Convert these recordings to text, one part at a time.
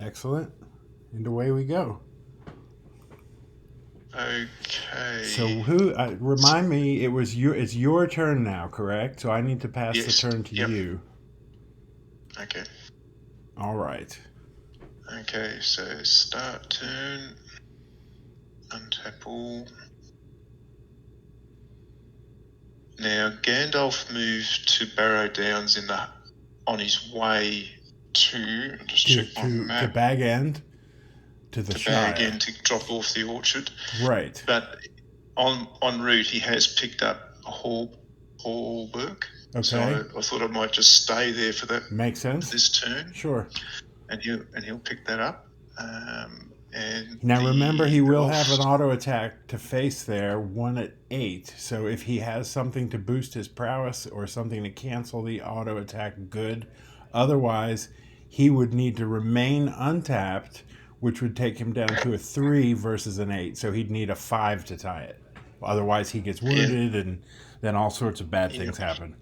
Excellent. And away we go. So Okay. who? Remind me. It's your turn now, correct? So I need to pass the Yes. turn to Yep. you. Okay. All right. Okay. So start turn. Untap all. Now Gandalf moved to Barrow Downs on his way to. Just check my To map. Bag End, to the To Bag Shire. End to drop off the orchard, Right. but en route he has picked up a Hallberg. Okay. So I thought I might just stay there for Makes sense. this turn, Sure. and he'll pick that up. And Now remember, the he will elf. have an auto attack to face there, 1 at 8. So if he has something to boost his prowess or something to cancel the auto attack, good. Otherwise, he would need to remain untapped, which would take him down to a 3 versus an 8. So he'd need a 5 to tie it. Otherwise, he gets Yeah, wounded, and then all sorts of bad yeah, things happen.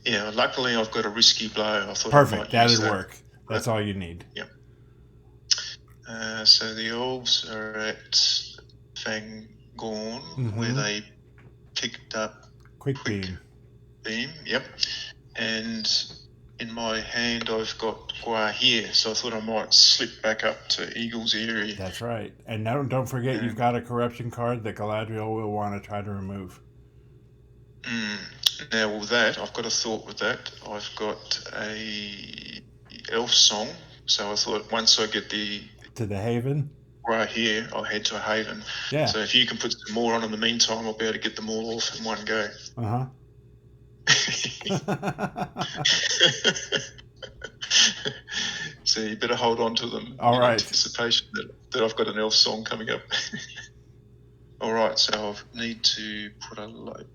yeah. Luckily, I've got a risky blow. I thought I Perfect. might use That'd that. work. That's But all you need. yeah. So the elves are at Fangorn, where they picked up Quick beam. Yep. And in my hand, I've got Gua here, so I thought I might slip back up to Eagle's Eyrie. That's right. And now don't forget you've got a corruption card that Galadriel will want to try to remove. Now with that, I've got a thought with that. I've got a elf song, so I thought once I get to the haven right here, I'll head to a haven. Yeah. So if you can put some more on in the meantime, I'll be able to get them all off in one go. So you better hold on to them all in right. anticipation that I've got an elf song coming up. All right, so I need to put a load.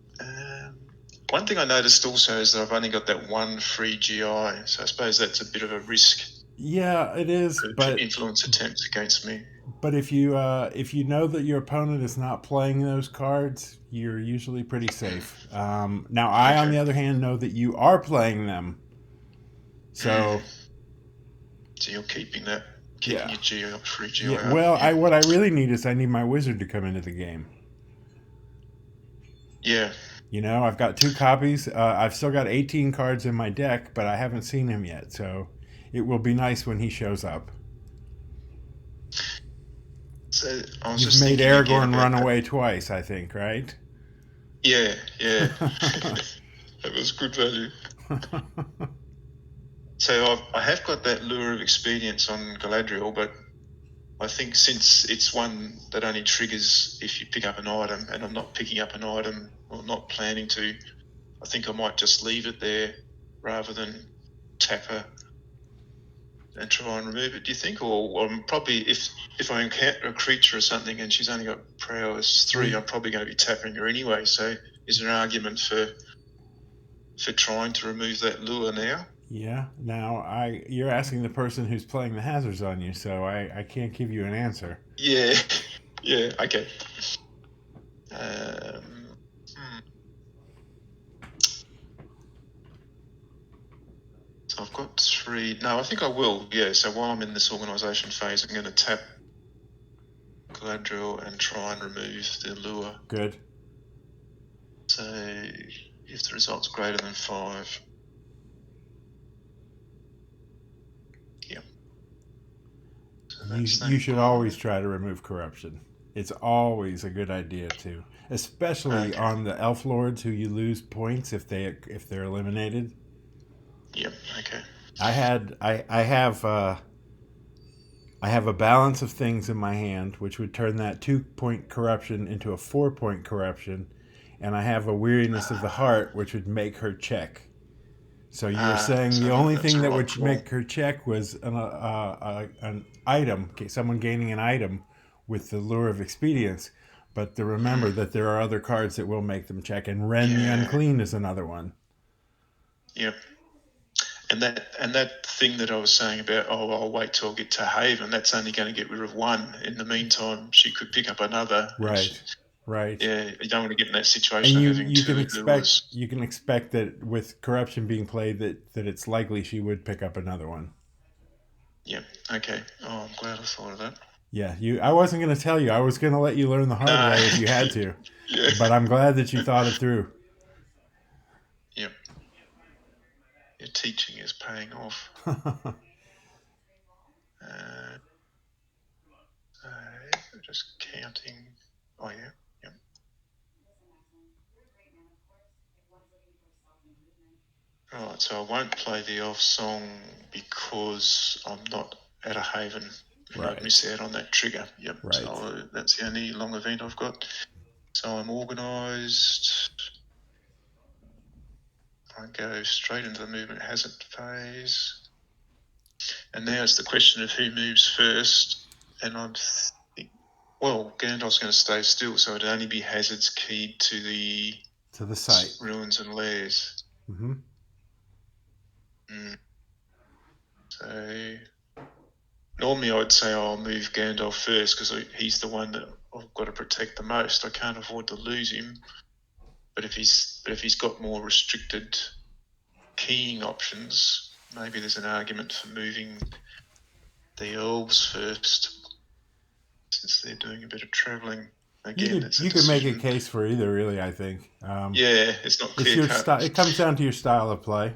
One thing I noticed also is that I've only got that one free GI, so I suppose that's a bit of a risk. Yeah, it is. But influence attempts against me. But if you know that your opponent is not playing those cards, you're usually pretty safe. Now, I, on the other hand, know that you are playing them. So you're keeping your GI, free GI. Yeah. Well, what I really need is I need my wizard to come into the game. Yeah. You know, I've got 2 copies. I've still got 18 cards in my deck, but I haven't seen him yet. So it will be nice when he shows up. So I was You've made Aragorn run away twice, I think, right? Yeah. That was good value. So I have got that lure of expedience on Galadriel, but I think since it's one that only triggers if you pick up an item, and I'm not picking up an item or not planning to, I think I might just leave it there rather than tap her and try and remove it. Do you think? Or probably if I encounter a creature or something and she's only got prowess 3, I'm probably going to be tapping her anyway. So is there an argument for trying to remove that lure now? Yeah. Now you're asking the person who's playing the hazards on you, so I can't give you an answer. Yeah. Yeah. Okay. So I've got 3. No, I think I will. Yeah. So while I'm in this organisation phase, I'm going to tap Galadriel and try and remove the lure. Good. So if the result's greater than 5. Yeah. So you should always try to remove corruption. It's always a good idea to, especially on the elf lords who you lose points if they're eliminated. Yep. Okay. I have a balance of things in my hand, which would turn that 2-point corruption into a 4-point corruption, and I have a weariness of the heart, which would make her check. So you're saying the only thing that would make her check was an item, someone gaining an item with the lure of expedience. But to remember that there are other cards that will make them check, and Ren the Unclean is another one. Yep. And that thing that I was saying about, I'll wait till I get to Haven, that's only going to get rid of 1. In the meantime, she could pick up another. Right. Yeah, you don't want to get in that situation. And you can expect that with corruption being played that it's likely she would pick up another one. Yeah. Okay. Oh, I'm glad I thought of that. Yeah, I wasn't going to tell you. I was going to let you learn the hard No. way if you had to. Yeah. But I'm glad that you thought it through. Yep. Your teaching is paying off. Just counting. Oh, yeah. Yep. Right, so I won't play the off song because I'm not at a haven and Right. I'd miss out on that trigger. Yep. Right. So that's the only long event I've got. So I'm organised. I go straight into the movement hazard phase. And now it's the question of who moves first. And I'm well, Gandalf's going to stay still, so it'd only be hazards keyed to the site, ruins and lairs. Mm-hmm. So normally I'd say I'll move Gandalf first because he's the one that I've got to protect the most. I can't afford to lose him. But if he's got more restricted keying options, maybe there's an argument for moving the elves first, since they're doing a bit of travelling. Again, you could make a case for either, really. I think. Yeah, it's not clear your cut. it comes down to your style of play.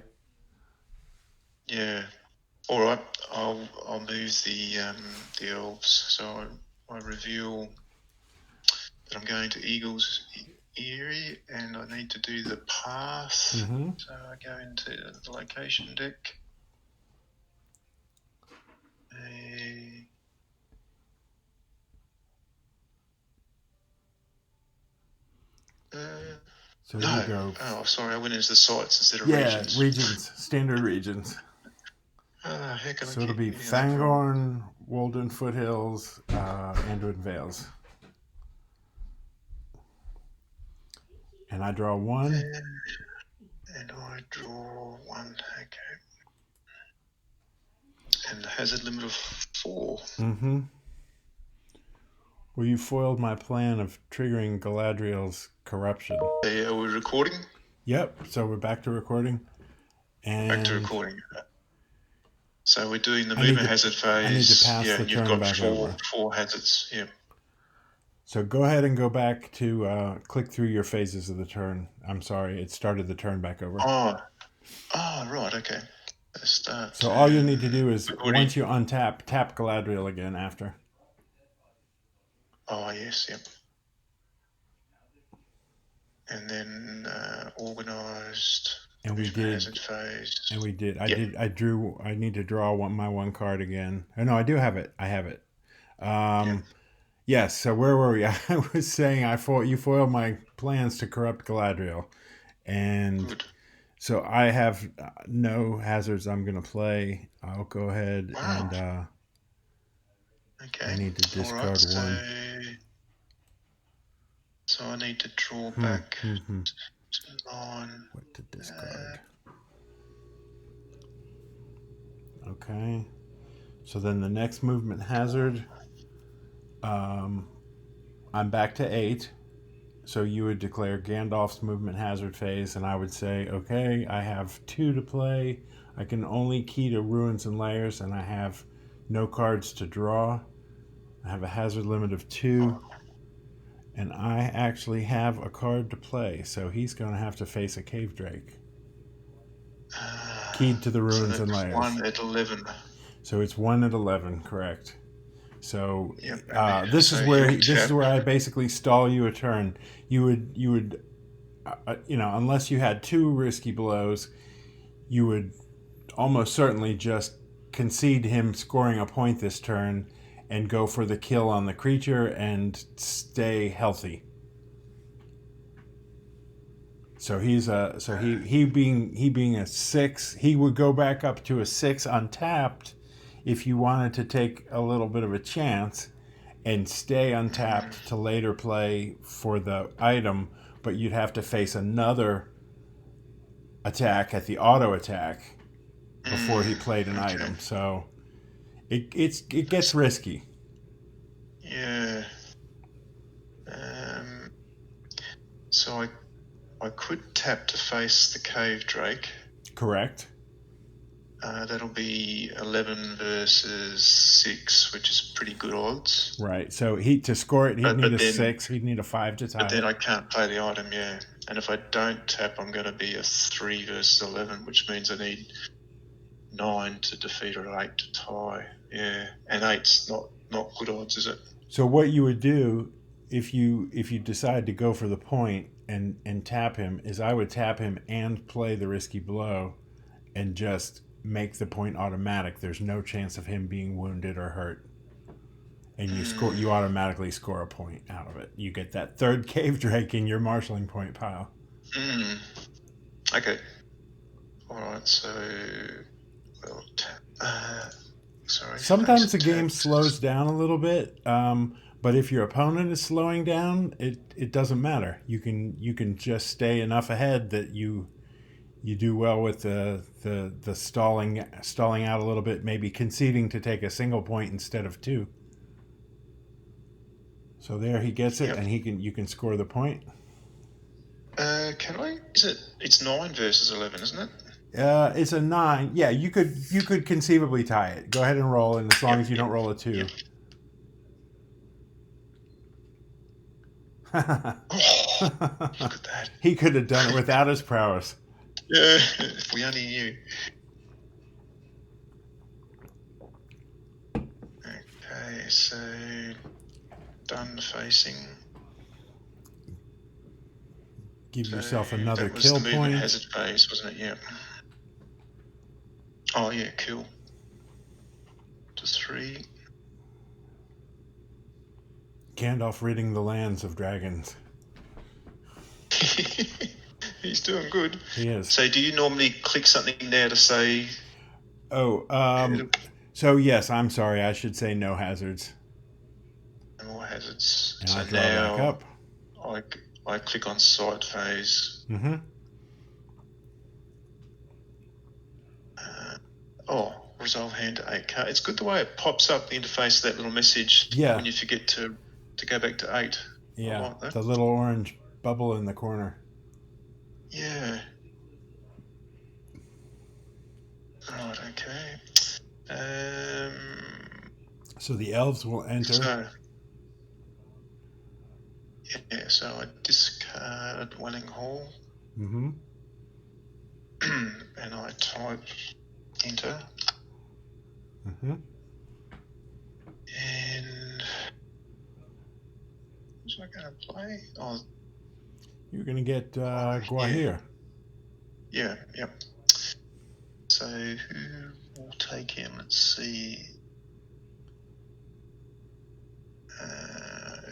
Yeah. All right. I'll move the elves. So I reveal that I'm going to Eagle's Eyrie, and I need to do the path. Mm-hmm. So I go into the location deck. So no. you go. Oh, sorry. I went into the sites instead of regions. Yeah, regions, standard regions. So it'll be Fangorn, Walden Foothills, Anduin Vales. And I draw one. And I draw one. Okay. And the hazard limit of 4. Mm-hmm. Well, you foiled my plan of triggering Galadriel's corruption. Are we recording? Yep. So we're back to recording. And back to recording. So we're doing the movement hazard phase. I need to pass the you've turn got back over. 4 hazards. Yeah. So go ahead and go back to click through your phases of the turn. I'm sorry, it started the turn back over. Oh, right, okay. Start. So all you need to do is, once you untap, tap Galadriel again after. Oh, yes, yep. And then organised. And we did. Hazard phase. And we did. I need to draw my one card again. Oh, no, I do have it. I have it. Yes, so where were we? I was saying you foiled my plans to corrupt Galadriel. And Good. So I have no hazards I'm going to play. I'll go ahead and okay. I need to discard one. So I need to draw back on what to discard. Okay. So then the next movement hazard, I'm back to 8. So you would declare Gandalf's movement hazard phase, and I would say, okay, I have 2 to play. I can only key to ruins and layers, and I have no cards to draw. I have a hazard limit of 2, and I actually have a card to play, so he's going to have to face a cave drake. Keyed to the ruins and layers. 1 at 11. So it's 1 at 11, correct. So this is where I basically stall you a turn. You would unless you had 2 risky blows, you would almost certainly just concede him scoring a point this turn and go for the kill on the creature and stay healthy. So he being a 6, he would go back up to a 6 untapped if you wanted to take a little bit of a chance and stay untapped to later play for the item, but you'd have to face another attack at the auto attack before he played an item. So it gets risky. Yeah. So I could tap to face the cave drake. Correct. That'll be 11 versus 6, which is pretty good odds. Right. So to score it, he'd need a 6. He'd need a 5 to tie But then it. I can't play the item, yeah. And if I don't tap, I'm going to be a 3 versus 11, which means I need 9 to defeat or 8 to tie. Yeah, and 8's not good odds, is it? So what you would do if you decide to go for the point and tap him is I would tap him and play the risky blow and just make the point automatic. There's no chance of him being wounded or hurt. And you automatically score a point out of it. You get that third cave drake in your marshalling point pile. Okay. All right. So, sorry. Sometimes the game slows down a little bit, but if your opponent is slowing down, it doesn't matter. You can just stay enough ahead that you do well with the stalling out a little bit, maybe conceding to take a single point instead of 2. So there he gets it, and you can score the point. Can I? It's 9 versus 11, isn't it? It's a 9. Yeah, you could conceivably tie it. Go ahead and roll, and as long as you don't roll a 2. Yep. Oh, look at that. He could have done it without his prowess. Yeah, if we only knew. Okay, so done facing. Give yourself another kill point. That was the movement point. Hazard phase, wasn't it? Yeah. Oh yeah, kill. To 3. Gandalf ridding the lands of dragons. He's doing good. He is. So do you normally click something there to say... So yes, I'm sorry, I should say no hazards. No more hazards. And so I draw now back up. I click on sight phase. Mm-hmm. Resolve hand to 8 card. It's good the way it pops up the interface, that little message when you forget to go back to 8. Yeah, like that. The little orange bubble in the corner. Yeah. Right, okay. So the elves will enter. So I discard Welling Hall. Mm-hmm. And I type enter. Mm-hmm. And what's I going to play? Oh, you're going to get Guahir. Yeah, yep. So who will take him? Let's see.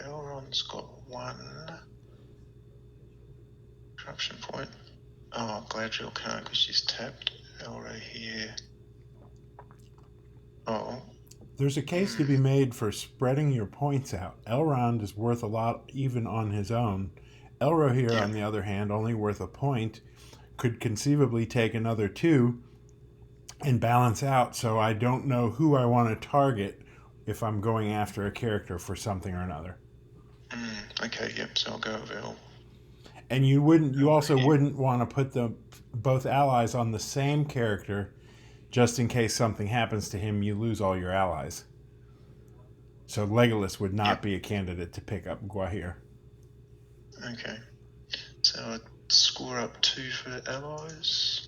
Elrond's got 1 corruption point. Oh, Galadriel can't because she's tapped. Elro here. Oh. There's a case to be made for spreading your points out. Elrond is worth a lot even on his own. Elrohir, on the other hand, only worth a point, could conceivably take another 2 and balance out, so I don't know who I want to target if I'm going after a character for something or another. Okay, yep, so I'll go with El. And you also wouldn't want to put both allies on the same character, just in case something happens to him, you lose all your allies. So Legolas would not be a candidate to pick up Guahir. Okay. So I score up 2 for allies.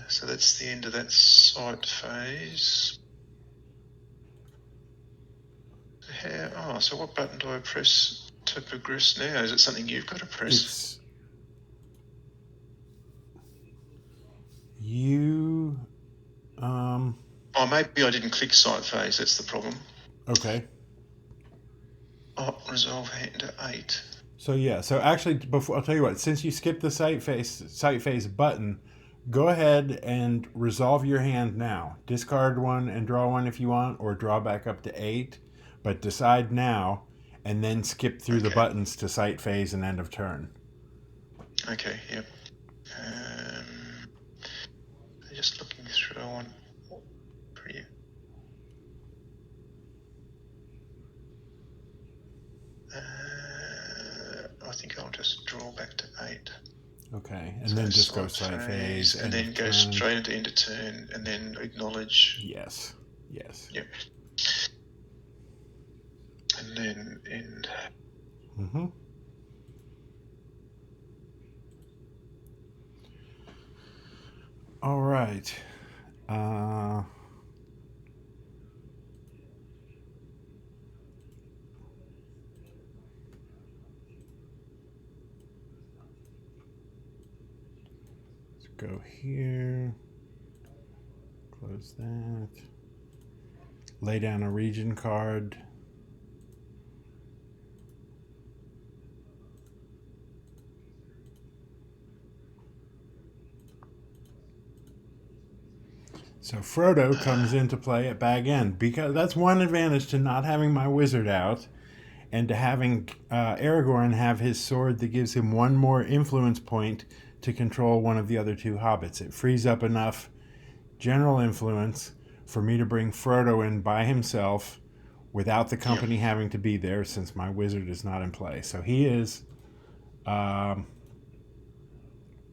So that's the end of that sight phase. So what button do I press to progress now? Is it something you've got to press? Maybe I didn't click sight phase. That's the problem. Okay. Resolve hand to 8. So actually, before I'll tell you what. Since you skipped the sight phase button, go ahead and resolve your hand now. Discard 1 and draw 1 if you want, or draw back up to 8. But decide now, and then skip through the buttons to sight phase and end of turn. Okay. Yep. Just looking through. I want pretty. I think I'll just draw back to 8. Okay, and So then just go side side phase and then go turn. straight into end of turn, and then acknowledge. Yes. Yep. And then end. Mm-hmm. All right. Let's go here. Close that. Lay down a region card. So Frodo comes into play at bag end, because that's one advantage to not having my wizard out and to having Aragorn have his sword that gives him one more influence point to control one of the other two hobbits. It frees up enough general influence for me to bring Frodo in by himself without the company having to be there, since my wizard is not in play. So he is... I'm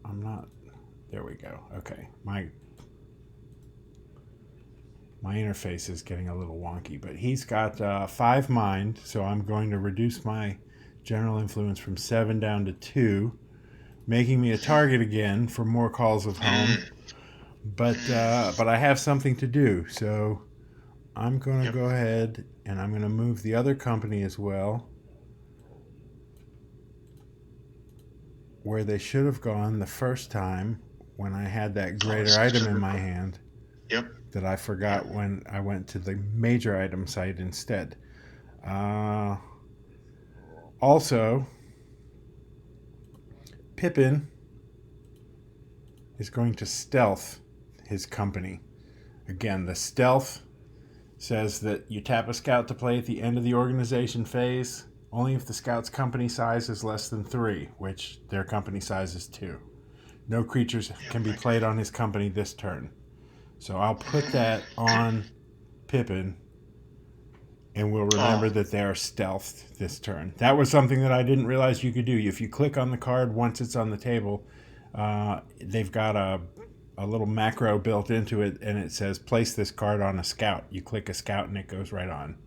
not... There we go. Okay. My interface is getting a little wonky, but he's got 5 mind, so I'm going to reduce my general influence from 7 down to 2, making me a target again for more calls of home. But I have something to do, so I'm going to go ahead and I'm going to move the other company as well, where they should have gone the first time when I had that greater item in my hand. Yep. That I forgot when I went to the major item site instead. Also, Pippin is going to stealth his company. Again, the stealth says that you tap a scout to play at the end of the organization phase, only if the scout's company size is less than 3, which their company size is 2. No creatures can be played on his company this turn. So I'll put that on Pippin, and we'll remember that they are stealthed this turn. That was something that I didn't realize you could do. If you click on the card once it's on the table, they've got a little macro built into it, and it says place this card on a scout. You click a scout and it goes right on.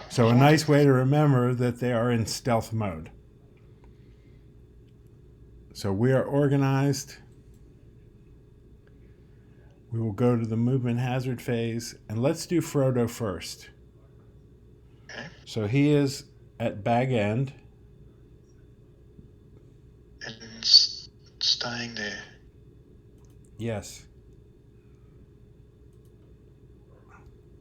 So a nice way to remember that they are in stealth mode. So we are organized. We will go to the movement hazard phase, and let's do Frodo first. Okay. So he is at bag end. And staying there. Yes.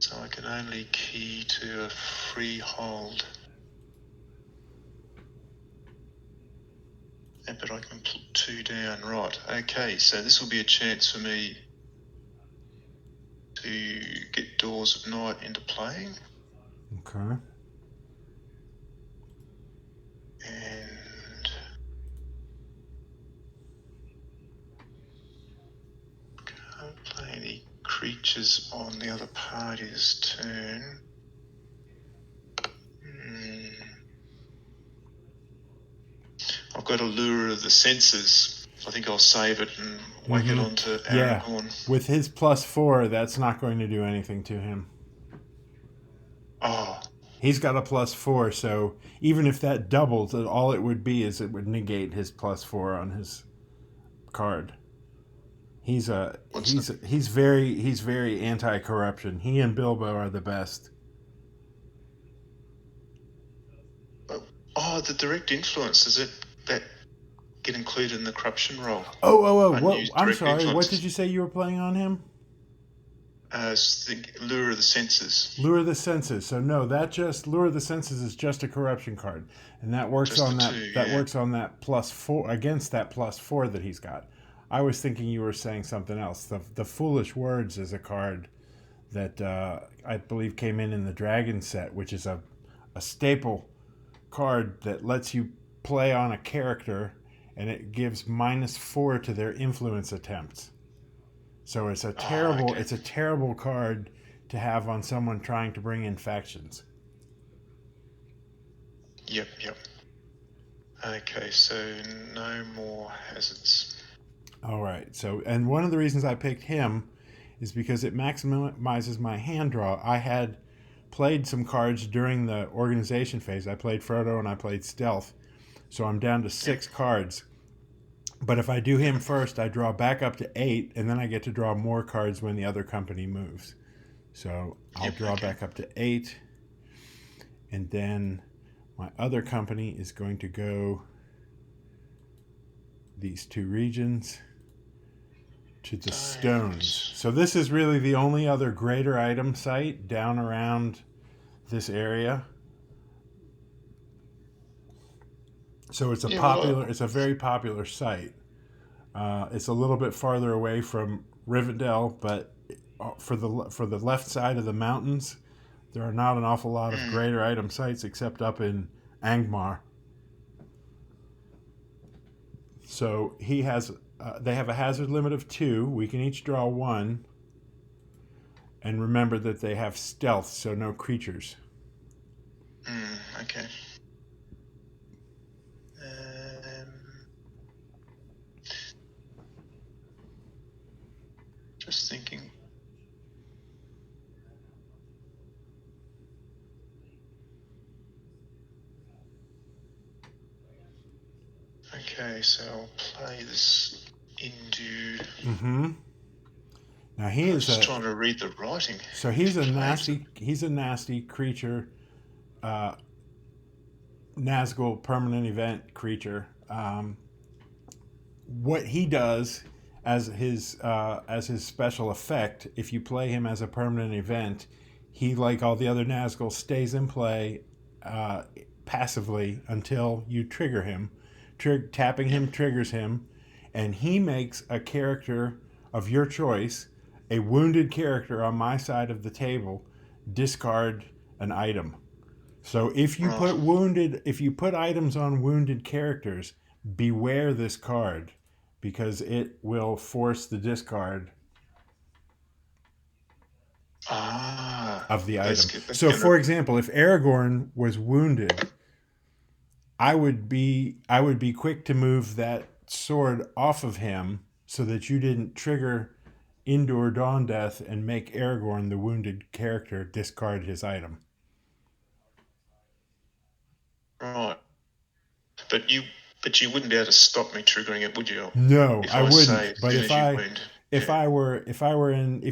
So I can only key to a free hold. But I can put 2 down. Right. Okay, so this will be a chance for me to get Doors of Night into playing. Okay. And can't play any creatures on the other party's turn. I've got a Lure of the Senses. I think I'll save it and whack it onto Aragorn. Yeah. With his +4, that's not going to do anything to him. Oh. He's got a +4, so even if that doubles, all it would be is it would negate his +4 on his card. He's very anti-corruption. He and Bilbo are the best. Oh, the direct influence, does that get included in the corruption roll? What? I'm sorry. What did you say you were playing on him? The Lure of the Senses. Lure of the Senses. So no, Lure of the Senses is just a corruption card, and that works just on that. That works on that +4 against that +4 that he's got. I was thinking you were saying something else. The Foolish Words is a card that I believe came in the Dragon set, which is a staple card that lets you play on a character, and it gives -4 to their influence attempts. So it's a terrible card to have on someone trying to bring in factions. Yep. Okay, so no more hazards. All right. So, and one of the reasons I picked him is because it maximizes my hand draw. I had played some cards during the organization phase. I played Frodo and I played Stealth. So I'm down to Yep. 6 cards. But if I do him first, I draw back up to 8, and then I get to draw more cards when the other company moves. So I'll Yep. draw Okay. back up to 8, and then my other company is going to go these 2 regions to the stones. So this is really the only other greater item site down around this area. So it's a Yeah. Well. it's a very popular site. It's a little bit farther away from Rivendell, but for the left side of the mountains, there are not an awful lot of greater item sites except up in Angmar. So they have a hazard limit of 2. We can each draw 1, and remember that they have stealth, so no creatures. Okay. Just thinking. Okay, so I'll play this into. Mm-hmm. Now I'm just trying to read the writing. So he's a nasty creature, Nazgul permanent event creature. What he does as his special effect, if you play him as a permanent event, he, like all the other Nazgul, stays in play passively until you trigger him. Tapping him triggers him, and he makes a character of your choice, a wounded character on my side of the table, discard an item. So if you put items on wounded characters, beware this card, because it will force the discard of the item. So for example, if Aragorn was wounded, I would be quick to move that sword off of him so that you didn't trigger Indoor Dawn Death and make Aragorn, the wounded character, discard his item. Right. But you wouldn't be able to stop me triggering it, would you? No, I wouldn't. Say, but if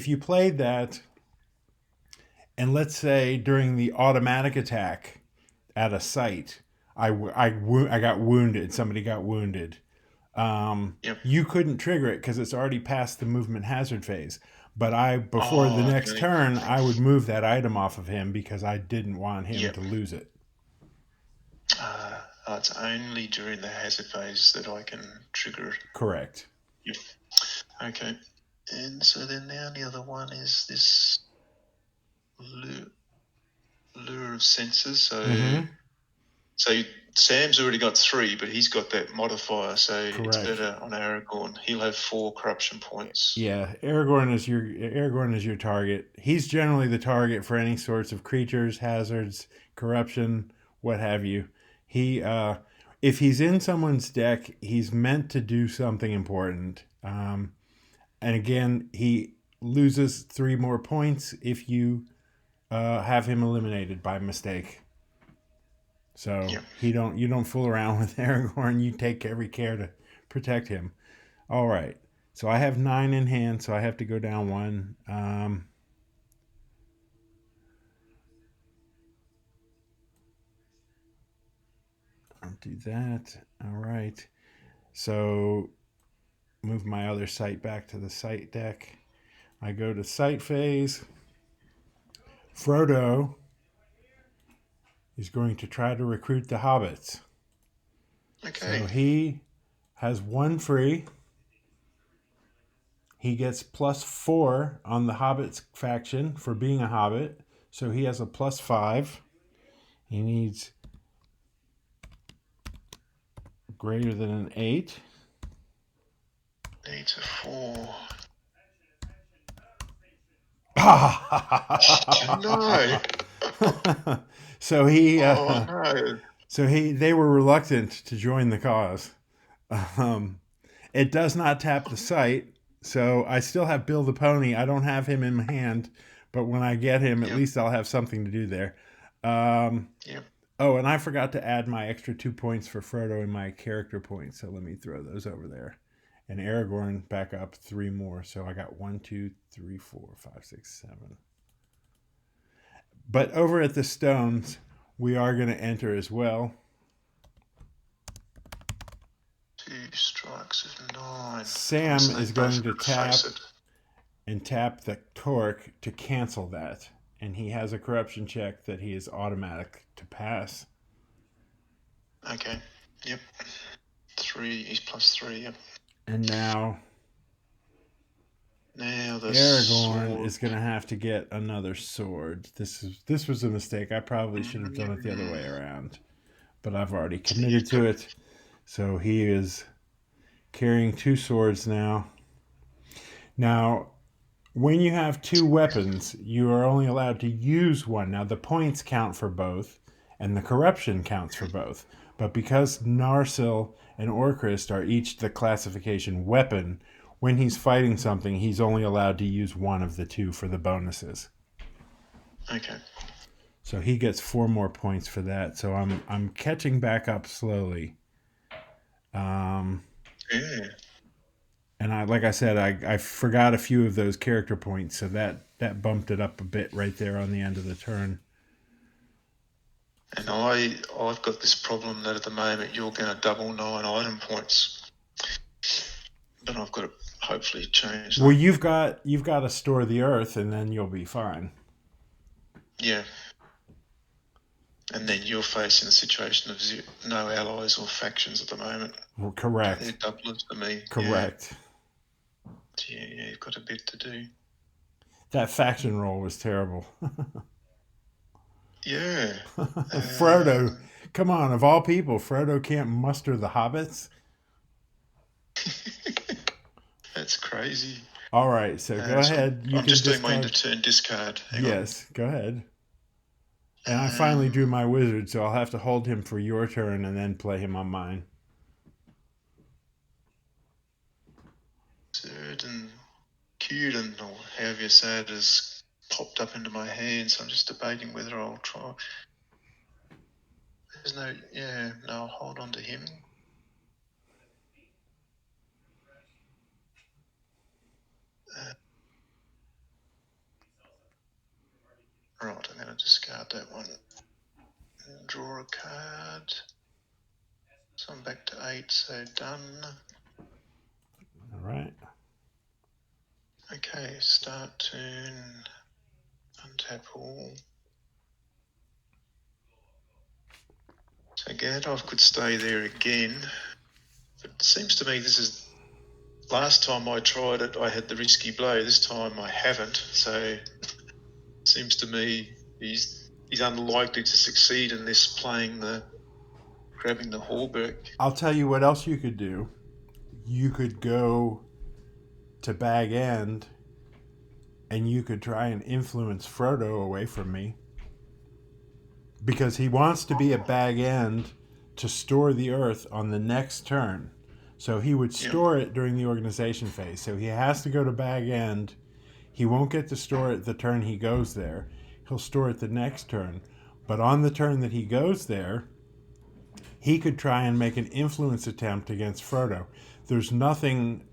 you played that, and let's say during the automatic attack at a site, I got wounded. Somebody got wounded. You couldn't trigger it because it's already past the movement hazard phase. But before the next turn, I would move that item off of him because I didn't want him to lose it. It's only during the hazard phase that I can trigger it. Correct. Yep. Okay. And so then the only other one is this lure of senses. So, so Sam's already got 3, but he's got that modifier. So it's better on Aragorn. He'll have 4 corruption points. Yeah, Aragorn is your target. He's generally the target for any sorts of creatures, hazards, corruption, what have you. He, if he's in someone's deck, he's meant to do something important. And again, he loses 3 more points if you have him eliminated by mistake. So you don't fool around with Aragorn. You take every care to protect him. All right. So I have 9 in hand, so I have to go down 1. I'll do that. All right. So move my other site back to the site deck. I go to site phase. Frodo is going to try to recruit the hobbits. Okay. So he has 1 free. He gets +4 on the hobbits faction for being a hobbit. So he has a +5. He needs greater than an 8. Needs a 4. No. So he So they were reluctant to join the cause. Um, it does not tap the site, so I still have Bill the Pony. I don't have him in my hand, but when I get him, at Yep. least I'll have something to do there. Um, Yep. oh, and I forgot to add my extra 2 points for Frodo in my character points, so let me throw those over there. And Aragorn back up 3 more, so I got 1, 2, 3, 4, 5, 6, 7. But over at the stones, we are going to enter as well. 2 strikes of 9. Sam So is going to tap and tap the torque to cancel that. And he has a corruption check that he is automatic to pass. Okay. Yep. 3. He's +3. Yep. And now the Aragorn sword. is going to have to get another sword. This was a mistake. I probably should have done it the other way around. But I've already committed to it. So he is carrying 2 swords now. Now, when you have 2 weapons, you are only allowed to use one. Now, the points count for both, and the corruption counts for both. But because Narsil and Orcrist are each the classification weapon, when he's fighting something, he's only allowed to use one of the 2 for the bonuses. Okay. So he gets 4 more points for that. So I'm catching back up slowly. Yeah. And like I said, I forgot a few of those character points, so that bumped it up a bit right there on the end of the turn. And I've got this problem that at the moment you're going to double 9 item points, but I've got to hopefully change that. Well, you've got to store the earth, and then you'll be fine. Yeah. And then you're facing a situation of no allies or factions at the moment. Well, correct. They're doublers for me. Correct. Yeah, you've got a bit to do. That faction roll was terrible. Yeah. Frodo, come on! Of all people, Frodo can't muster the hobbits. That's crazy. All right, so go ahead. I'm just doing my end of turn discard. Yes, go ahead. And I finally drew my wizard, so I'll have to hold him for your turn and then play him on mine. Certain Cuden, or however you say it, has popped up into my hand, so I'm just debating whether I'll try. I'll hold on to him. Right, I'm going to discard that one. And draw a card. So I'm back to 8, so done. All right. Okay, start turn. Untap all. So Gandalf could stay there again. But it seems to me this is... Last time I tried it, I had the risky blow. This time I haven't. So it seems to me he's unlikely to succeed in this, grabbing the Hallberg. I'll tell you what else you could do. You could go to Bag End and you could try and influence Frodo away from me. Because he wants to be at Bag End to store the earth on the next turn. So he would store it during the organization phase. So he has to go to Bag End. He won't get to store it the turn he goes there. He'll store it the next turn. But on the turn that he goes there, he could try and make an influence attempt against Frodo. There's nothing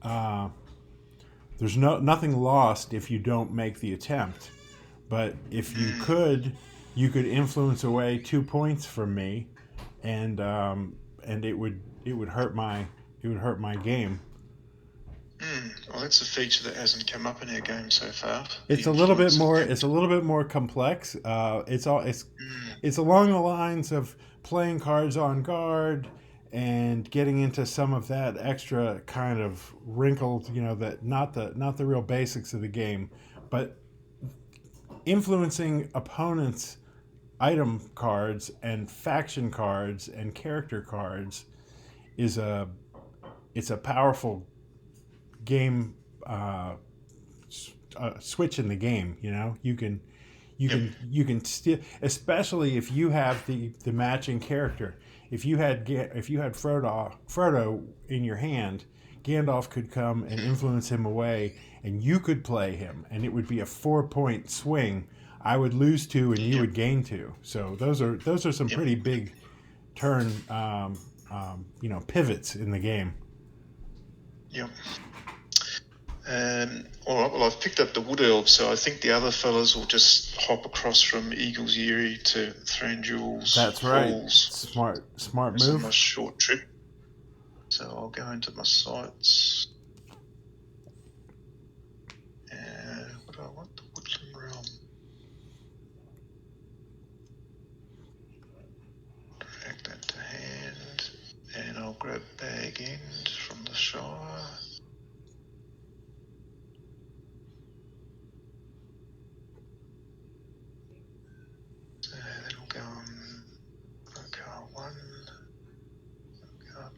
nothing lost if you don't make the attempt. But if you could influence away 2 points from me, and it would hurt my game. Well, that's a feature that hasn't come up in our game so far. It's a little bit more. It's a little bit more complex. It's along the lines of playing cards on guard and getting into some of that extra kind of wrinkled, that not the real basics of the game, but influencing opponents' item cards and faction cards and character cards is a powerful game switch in the game. You You can still, especially if you have the matching character. If you had Frodo in your hand, Gandalf could come and influence him away, and you could play him, and it would be a 4-point swing. I would lose 2, and you would gain 2. So those are some pretty big turn pivots in the game. Yep. All right, well, I've picked up the Wood Elves, so I think the other fellas will just hop across from Eagles Eyrie to Thranduil's That's right. Falls. Smart It's move. a nice short trip. So I'll go into my sights. And what do I want? The Woodland Realm. Drag that to hand. And I'll grab Bag End from the Shire. That'll go on locale 1,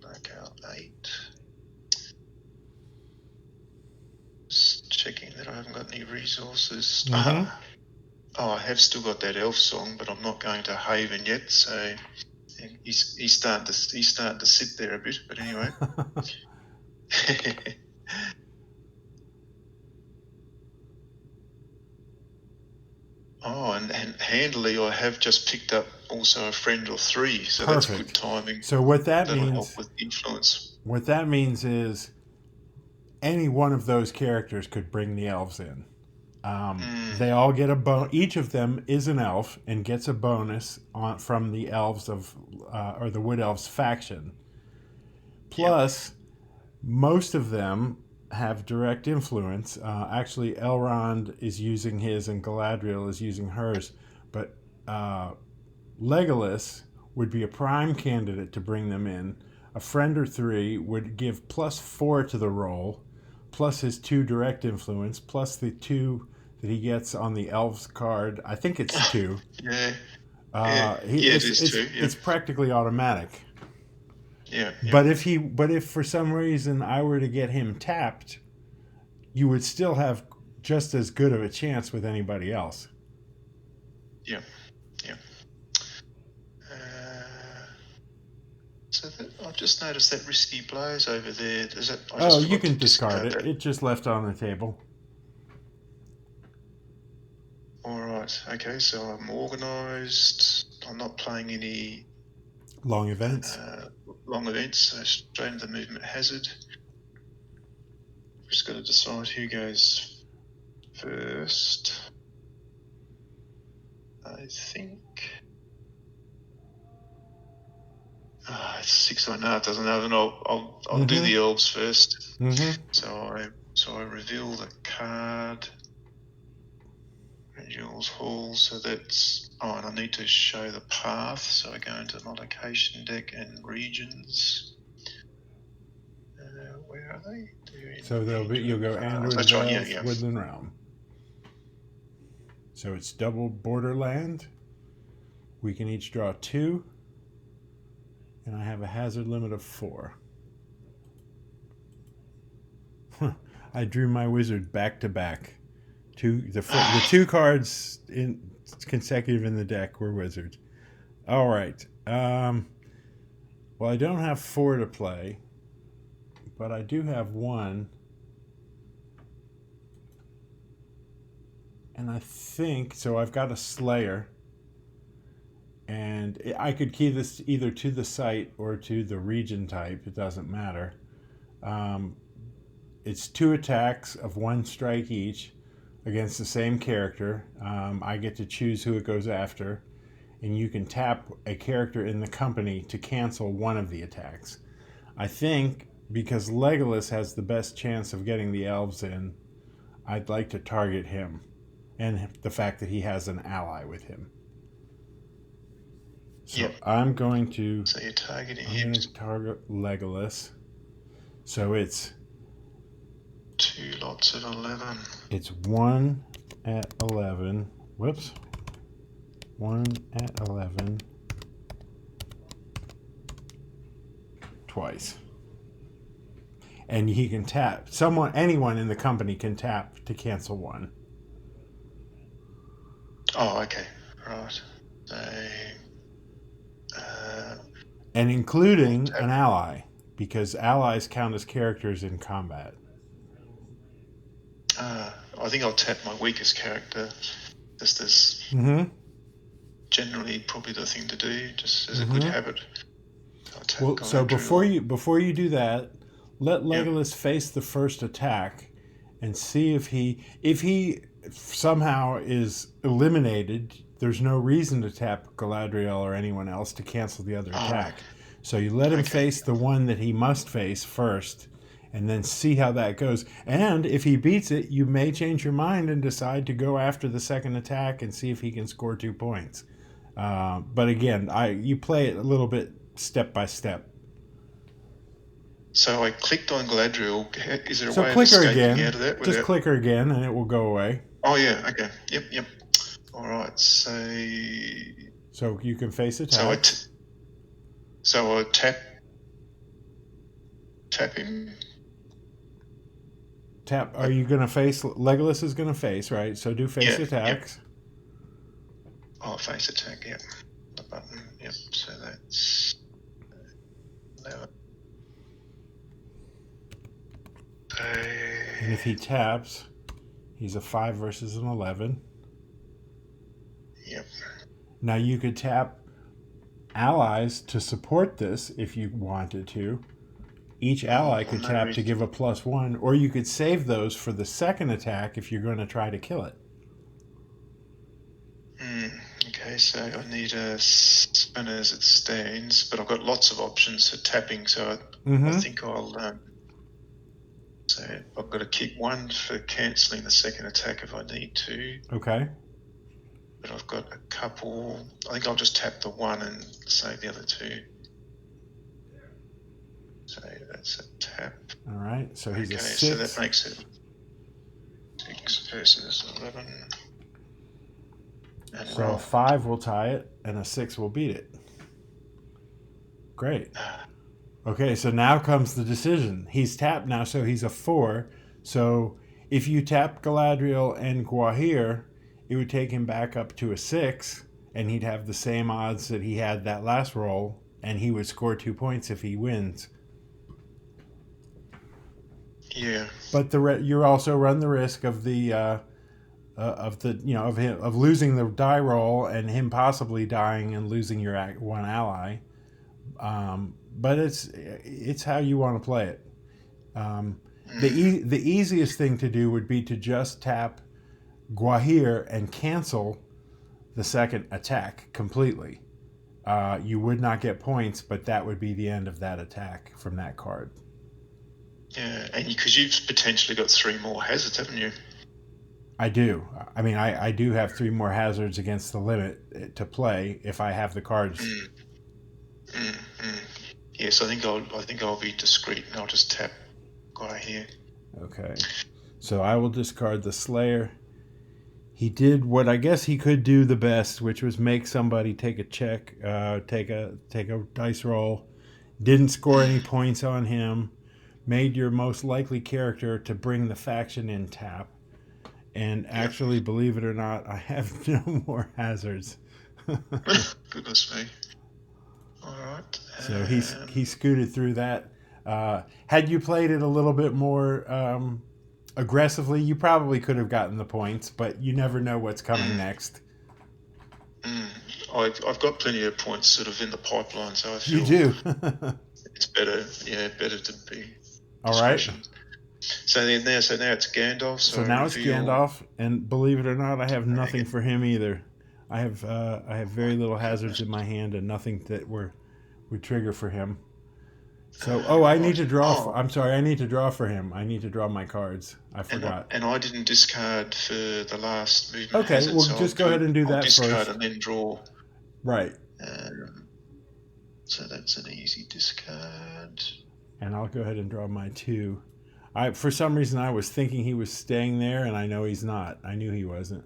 locale 8. Just checking that I haven't got any resources. Mm-hmm. I have still got that elf song, but I'm not going to Haven yet, so he's starting to sit there a bit. But anyway. Oh, and handily, I have just picked up also a friend or 3, so Perfect. That's good timing. So what That'll means help with influence. What that means is any one of those characters could bring the elves in. They all get a each of them is an elf and gets a bonus from the elves or the Wood Elves faction. Plus, most of them have direct influence. Actually, Elrond is using his and Galadriel is using hers, but Legolas would be a prime candidate to bring them in. A friend or 3 would give +4 to the roll, plus his 2 direct influence, plus the 2 that he gets on the elves card. I think it's 2. It is 2. Yeah. It's practically automatic. Yeah. But if for some reason I were to get him tapped, you would still have just as good of a chance with anybody else. Yeah. So I've just noticed that Risky Blows over there. You can discard it. It just left on the table. All right. Okay. So I'm organised. I'm not playing any long events. So straight into the movement hazard. Just got to decide who goes first. I think. It's 6. I know it doesn't have, and I'll do the elves first. Mm-hmm. So I reveal the card. Jules Hall. So that's and I need to show the path. So I go into my location deck and regions. Where are they? So you'll go Andrew Woodland Realm. So it's double borderland. We can each draw 2. And I have a hazard limit of 4. I drew my wizard back to back. The 2 cards in consecutive in the deck were wizards. All right. Well, I don't have 4 to play, but I do have 1. And I think so. I've got a Slayer. And I could key this either to the site or to the region type. It doesn't matter. It's 2 attacks of 1 strike each against the same character. I get to choose who it goes after. And you can tap a character in the company to cancel one of the attacks. I think because Legolas has the best chance of getting the elves in, I'd like to target him. And the fact that he has an ally with him. So I'm going to. So you're targeting him. I'm going to target Legolas. So it's 2 lots of 11. It's 1 at 11. Whoops. 1 at 11. Twice. And he can tap. Anyone in the company can tap to cancel 1. Oh, okay. Right. So, and including an ally, because allies count as characters in combat. I think I'll tap my weakest character. Just as generally probably the thing to do, just as a good habit. Well, so before you do that, let Legolas face the first attack, and see if he somehow is eliminated. There's no reason to tap Galadriel or anyone else to cancel the other attack. So you let him face the one that he must face first, and then see how that goes. And if he beats it, you may change your mind and decide to go after the second attack and see if he can score 2 points. But again, you play it a little bit step by step. So I clicked on Galadriel. Is there a So way of click her escaping again. out of that? Just click her again, and it will go away. Oh yeah. Okay. Yep. All right. So you can face attack. So I tap him. Tap. Are you going to face? Legolas is going to face, right? So do face attacks. Yep. Oh, face attack. Yep. The button. Yep. So that's 11. And if he taps, he's a 5 versus an 11. Yep. Now you could tap allies to support this if you wanted to. Each ally could tap to give a +1, or you could save those for the second attack if you're going to try to kill it. Okay, so I need a spin as it stands, but I've got lots of options for tapping, so I think I'll... So I've got to keep 1 for cancelling the second attack if I need to. Okay. But I've got a couple... I think I'll just tap the 1 and save the other 2. So that's a tap. All right, so he's a 6. So that makes it 6 versus 11. And so a 5 will tie it, and a 6 will beat it. Great. Okay, so now comes the decision. He's tapped now, so he's a 4. So if you tap Galadriel and Guahir, it would take him back up to a 6, and he'd have the same odds that he had that last roll, and he would score 2 points if he wins. Yeah. But you also run the risk of of losing the die roll and him possibly dying and losing your one ally. But it's how you want to play it. The easiest thing to do would be to just tap Guahir and cancel the second attack completely. You would not get points, but that would be the end of that attack from that card. Yeah, and because you've potentially got 3 more hazards, haven't you? I do. I mean, I do have 3 more hazards against the limit to play if I have the cards. Yes, I think I'll be discreet and I'll just tap Guahir. Okay, so I will discard the Slayer. He did what I guess he could do the best, which was make somebody take a check, take a dice roll. Didn't score any points on him. Made your most likely character to bring the faction in tap. And actually, believe it or not, I have no more hazards. Goodness me. All right. So he scooted through that. Had you played it a little bit more aggressively, you probably could have gotten the points, but you never know what's coming next. I've got plenty of points sort of in the pipeline, so I feel you do. It's better. Yeah, better to be. All right. So now it's Gandalf. So now it's Gandalf, and believe it or not, I have nothing for him either. I have very little hazards in my hand and nothing that would trigger for him. So I need to draw. I'm sorry, I need to draw for him. I need to draw my cards. I forgot. And I didn't discard for the last movement. Okay, well just go ahead and do that discard first. And then draw. Right. So that's an easy discard. And I'll go ahead and draw my 2. For some reason, I was thinking he was staying there, and I know he's not. I knew he wasn't.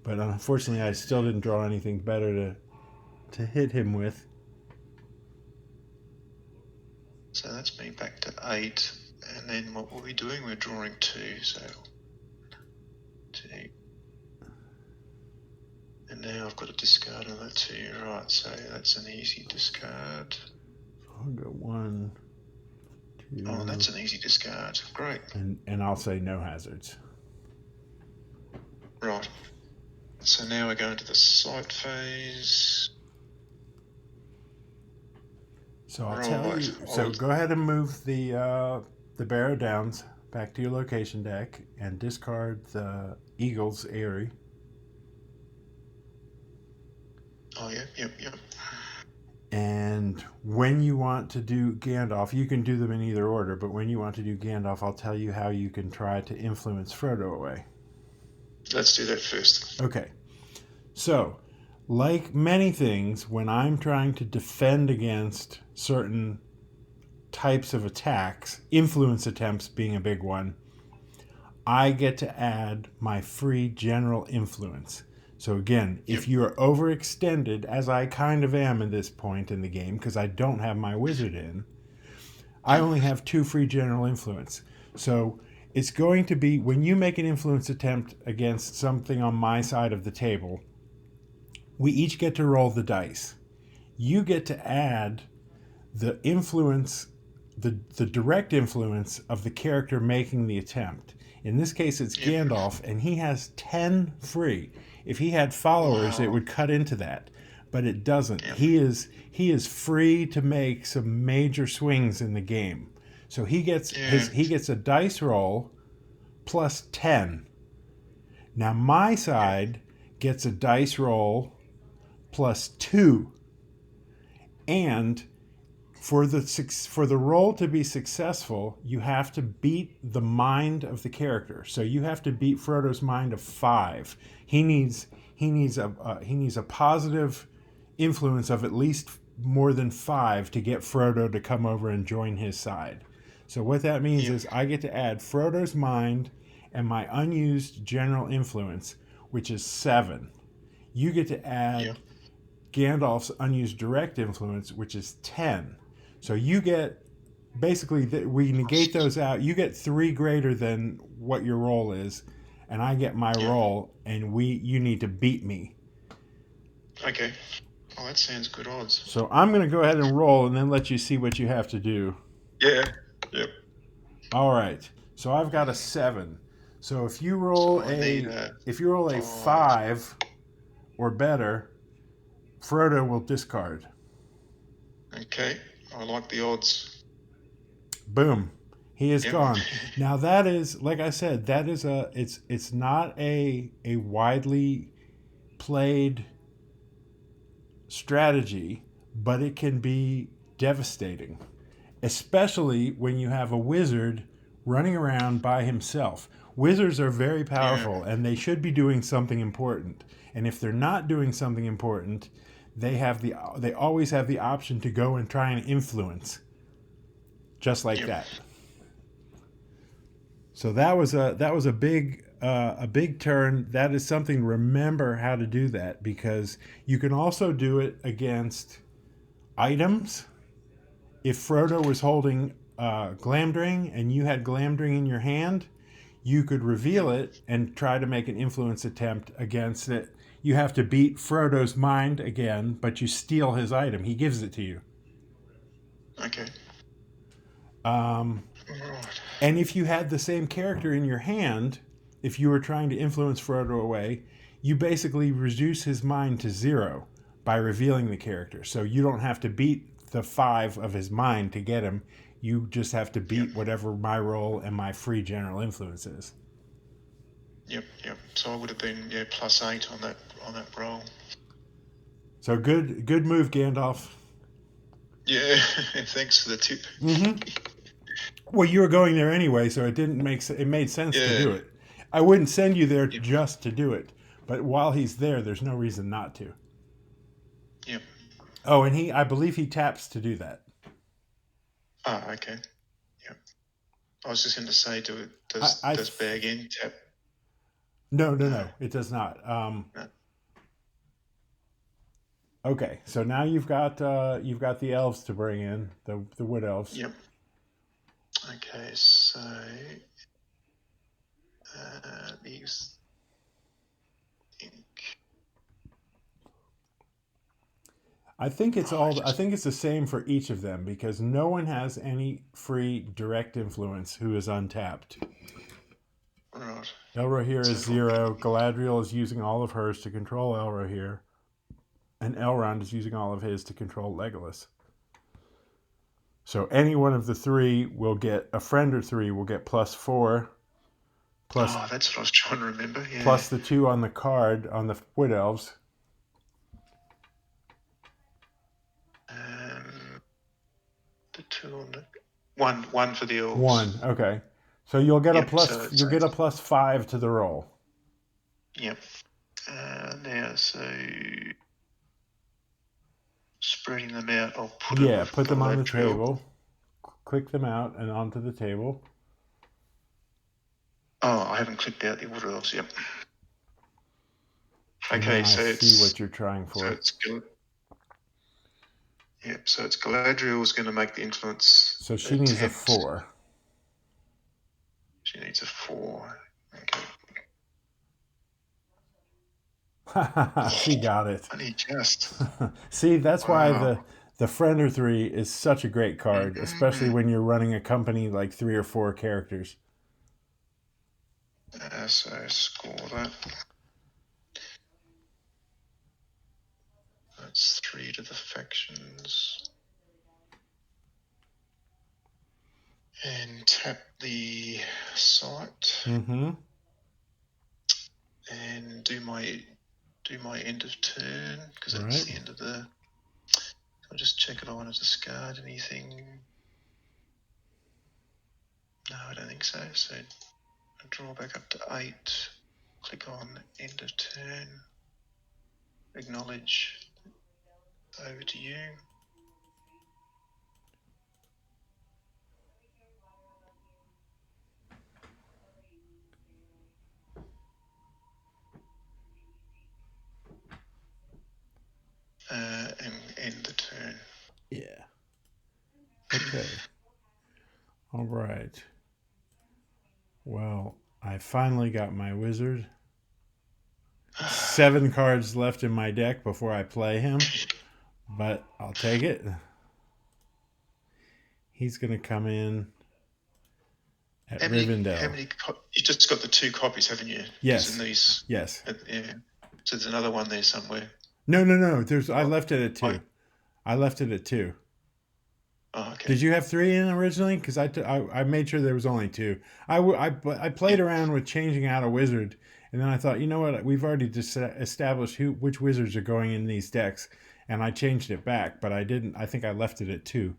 But unfortunately, I still didn't draw anything better to hit him with. So that's me back to 8. And then what were we doing? We're drawing 2. So 2. And now I've got to discard on that too. Right, so that's an easy discard. I'll go 1, 2. Oh, that's an easy discard. Great. And I'll say no hazards. Right. So now we're going to the sight phase. So I'll tell you. So go ahead and move the Barrow Downs back to your location deck and discard the Eagle's Eyrie. Oh, yep. And when you want to do Gandalf, you can do them in either order, but when you want to do Gandalf, I'll tell you how you can try to influence Frodo away. Let's do that first. Okay. So, like many things, when I'm trying to defend against certain types of attacks, influence attempts being a big one, I get to add my free general influence. So again, if you're overextended, as I kind of am at this point in the game, because I don't have my wizard in, I only have 2 free general influence. So it's going to be, when you make an influence attempt against something on my side of the table, we each get to roll the dice. You get to add the influence, the direct influence of the character making the attempt. In this case, it's Gandalf, and he has 10 free. If he had followers, it would cut into that, but it doesn't. He is free to make some major swings in the game. So he gets a dice roll plus 10. Now my side gets a dice roll plus 2, and for the roll to be successful, you have to beat the mind of the character. So you have to beat Frodo's mind of 5. He needs a positive influence of at least more than 5 to get Frodo to come over and join his side. So what that means is I get to add Frodo's mind and my unused general influence, which is 7. You get to add Gandalf's unused direct influence, which is 10. So you get, basically, we negate those out. You get 3 greater than what your roll is, and I get my roll, and you need to beat me. Okay. Oh, that sounds good odds. So I'm going to go ahead and roll, and then let you see what you have to do. Yeah. Yep. All right. So I've got a 7. So if you roll a 5 or better, Frodo will discard. Okay. I like the odds. Boom. He is gone. Now that is, like I said, that is it's not a widely played strategy, but it can be devastating, especially when you have a wizard running around by himself. Wizards are very powerful, and they should be doing something important. And if they're not doing something important, they always have the option to go and try and influence, just like that. So that was a big turn. That is something. Remember how to do that, because you can also do it against items. If Frodo was holding Glamdring and you had Glamdring in your hand, you could reveal it and try to make an influence attempt against it. You have to beat Frodo's mind again, but you steal his item. He gives it to you. Okay. And if you had the same character in your hand, if you were trying to influence Frodo away, you basically reduce his mind to 0 by revealing the character. So you don't have to beat the 5 of his mind to get him. You just have to beat whatever my roll and my free general influence is. Yep. So I would have been plus 8 on that roll. So good move, Gandalf. Yeah, thanks for the tip. Mm-hmm. Well, you were going there anyway, so it made sense to do it. I wouldn't send you there just to do it, but while he's there, there's no reason not to. Yep. Oh, and I believe he taps to do that. Ah, okay. Yep. I was just going to say, does Bergil tap? No, it does not. No. Okay, so now you've got the elves to bring in, the wood elves. Yep. Okay, so these think I think it's I think it's the same for each of them because no one has any free direct influence who is untapped. Right. Elrohir is So 0. Galadriel is using all of hers to control Elrohir. And Elrond is using all of his to control Legolas. So any one of the three will get, a friend or three will get +4. That's what I was trying to remember. Yeah. Plus the 2 on the card on the Wood Elves. The 2 on the one for the elves. 1. Okay. So you'll get a +5 to the roll. Yep. Now, so spreading them out, I'll put put them on the table. Click them out and onto the table. Oh, I haven't clicked out the Wood Elves. Yep. Okay, so I see what you're trying for. So it's good. Yep. So it's Galadriel's going to make the influence. So she needs a 4. She needs a 4. Okay. She got it. Honey, just. See, that's why the friend or 3 is such a great card, especially when you're running a company like 3 or 4 characters. So score that. That's 3 to the factions. And tap the site. Mm-hmm. And do my end of turn because that's the end of the. I'll just check if I want to discard anything. No, I don't think so. So I'll draw back up to 8. Click on end of turn. Acknowledge. Over to you. And end the turn. Yeah. Okay. All right. Well, I finally got my wizard. 7 cards left in my deck before I play him, but I'll take it. He's going to come in at Rivendell. How many? You just got the 2 copies, haven't you? Yes. Yes. Yeah. So there's another one there somewhere. No. I left it at 2. I left it at 2. Oh, okay. Did you have 3 in originally? Because I made sure there was only 2. I played around with changing out a wizard, and then I thought, you know what? We've already established which wizards are going in these decks, and I changed it back, but I didn't. I think I left it at 2.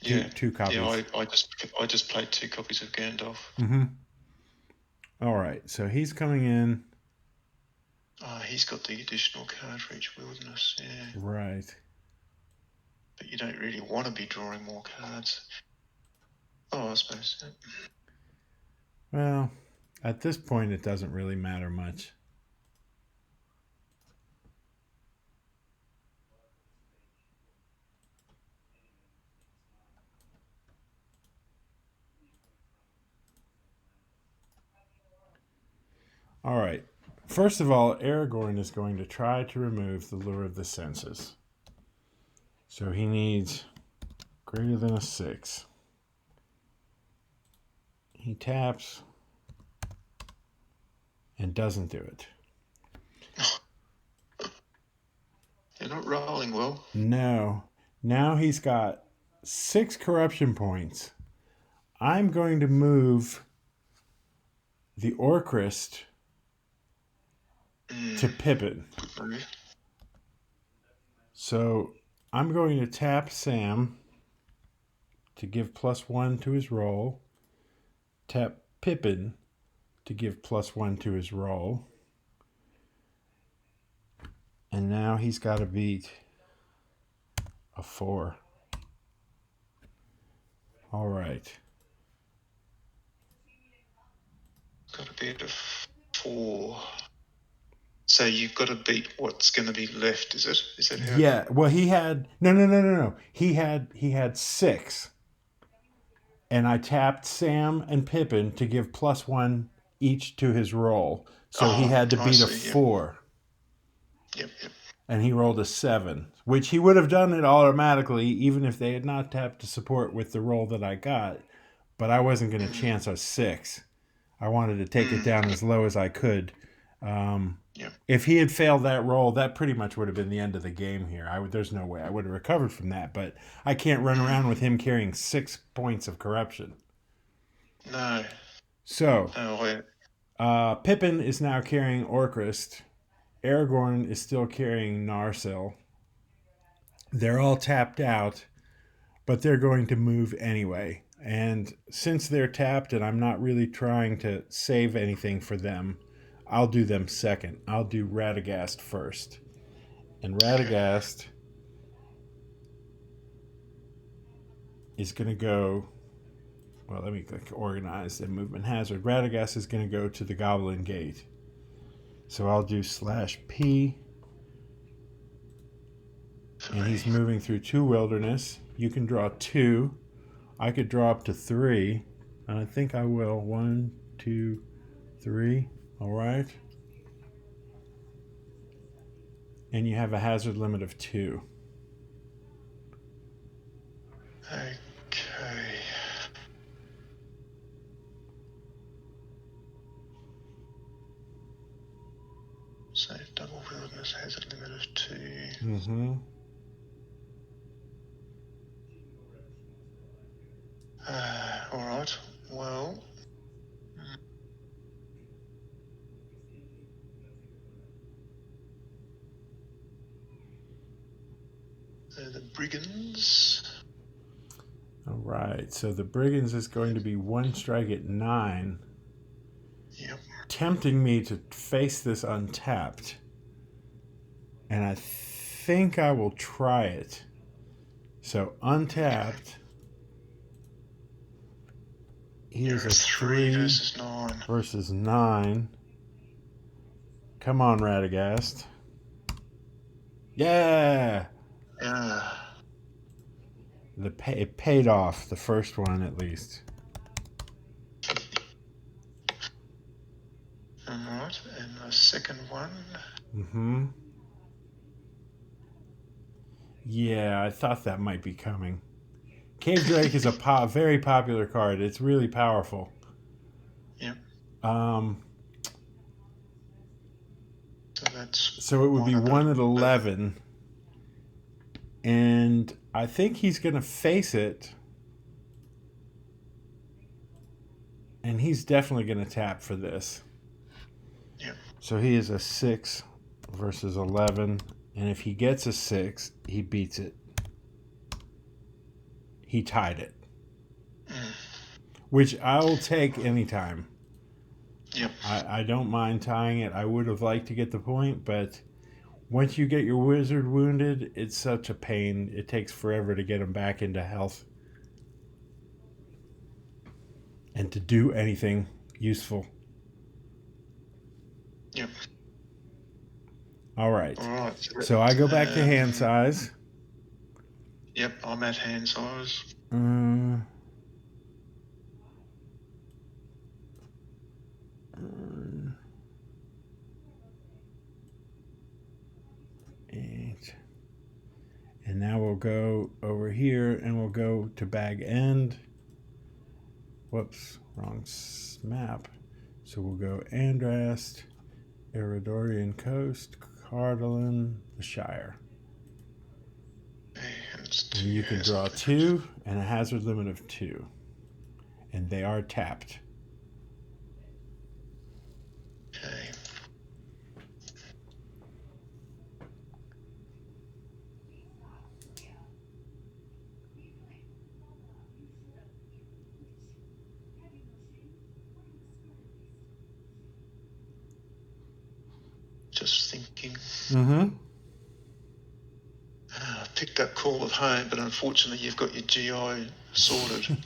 Yeah. 2 copies. Yeah, I just played 2 copies of Gandalf. Mm-hmm. All right, so he's coming in. He's got the additional card for each wilderness. Yeah. Right. But you don't really want to be drawing more cards. Oh, I suppose. Yeah. Well, at this point, it doesn't really matter much. All right. First of all, Aragorn is going to try to remove the Lure of the Senses. So he needs greater than a 6. He taps and doesn't do it. You're not rolling well. No. Now he's got 6 corruption points. I'm going to move the Orcrist to Pippin. Okay. So I'm going to tap Sam to give +1 to his roll. Tap Pippin to give +1 to his roll. And now he's got to beat a 4. All right. Got to beat a 4. So you've got to beat what's going to be left, is it? Is that how? Yeah. Well, he had no. He had 6, and I tapped Sam and Pippin to give +1 each to his roll. So he had to beat a 4. Yep. and he rolled a 7, which he would have done it automatically even if they had not tapped to support with the roll that I got. But I wasn't going to chance a 6. I wanted to take it down as low as I could. If he had failed that roll, that pretty much would have been the end of the game here. There's no way I would have recovered from that. But I can't run around with him carrying 6 points of corruption. No. So, Oh, Pippin is now carrying Orcrist. Aragorn is still carrying Narsil. They're all tapped out, but they're going to move anyway. And since they're tapped and I'm not really trying to save anything for them, I'll do them second. I'll do Radagast first. And Radagast is going to go... Well, let me click Organize and Movement Hazard. Radagast is going to go to the Goblin Gate. So I'll do /P. And he's moving through 2 wilderness. You can draw 2. I could draw up to 3. And I think I will. 1, 2, 3. All right. And you have a hazard limit of 2. Okay. So double wilderness has a limit of 2. Mm-hmm. All right. Well. The Brigands. All right. So the Brigands is going to be 1 strike at 9. Yep. Tempting me to face this untapped. And I think I will try it. So untapped. Here's a 3 versus 9. Come on, Radagast. Yeah! It paid off, the first one at least. Alright, and the second one. Mm-hmm. Yeah, I thought that might be coming. Cave Drake is a very popular card. It's really powerful. Yep. So it would be 1 at 11. And I think he's going to face it. And he's definitely going to tap for this. Yep. So he is a 6 versus 11. And if he gets a 6, he beats it. He tied it. Which I will take anytime. Yep. I don't mind tying it. I would have liked to get the point, but once you get your wizard wounded, it's such a pain. It takes forever to get him back into health. And to do anything useful. Yep. All right. So I go back to hand size. Yep, I'm at hand size. Eight. And now we'll go over here and we'll go to bag end. Whoops, wrong map. So we'll go Andrast, Eridorian Coast, Cardalin, the Shire. And you can draw 2 and a hazard limit of 2. And they are tapped. Okay. Just thinking. Mm-hmm. I picked up Call of Home, but unfortunately you've got your GI sorted.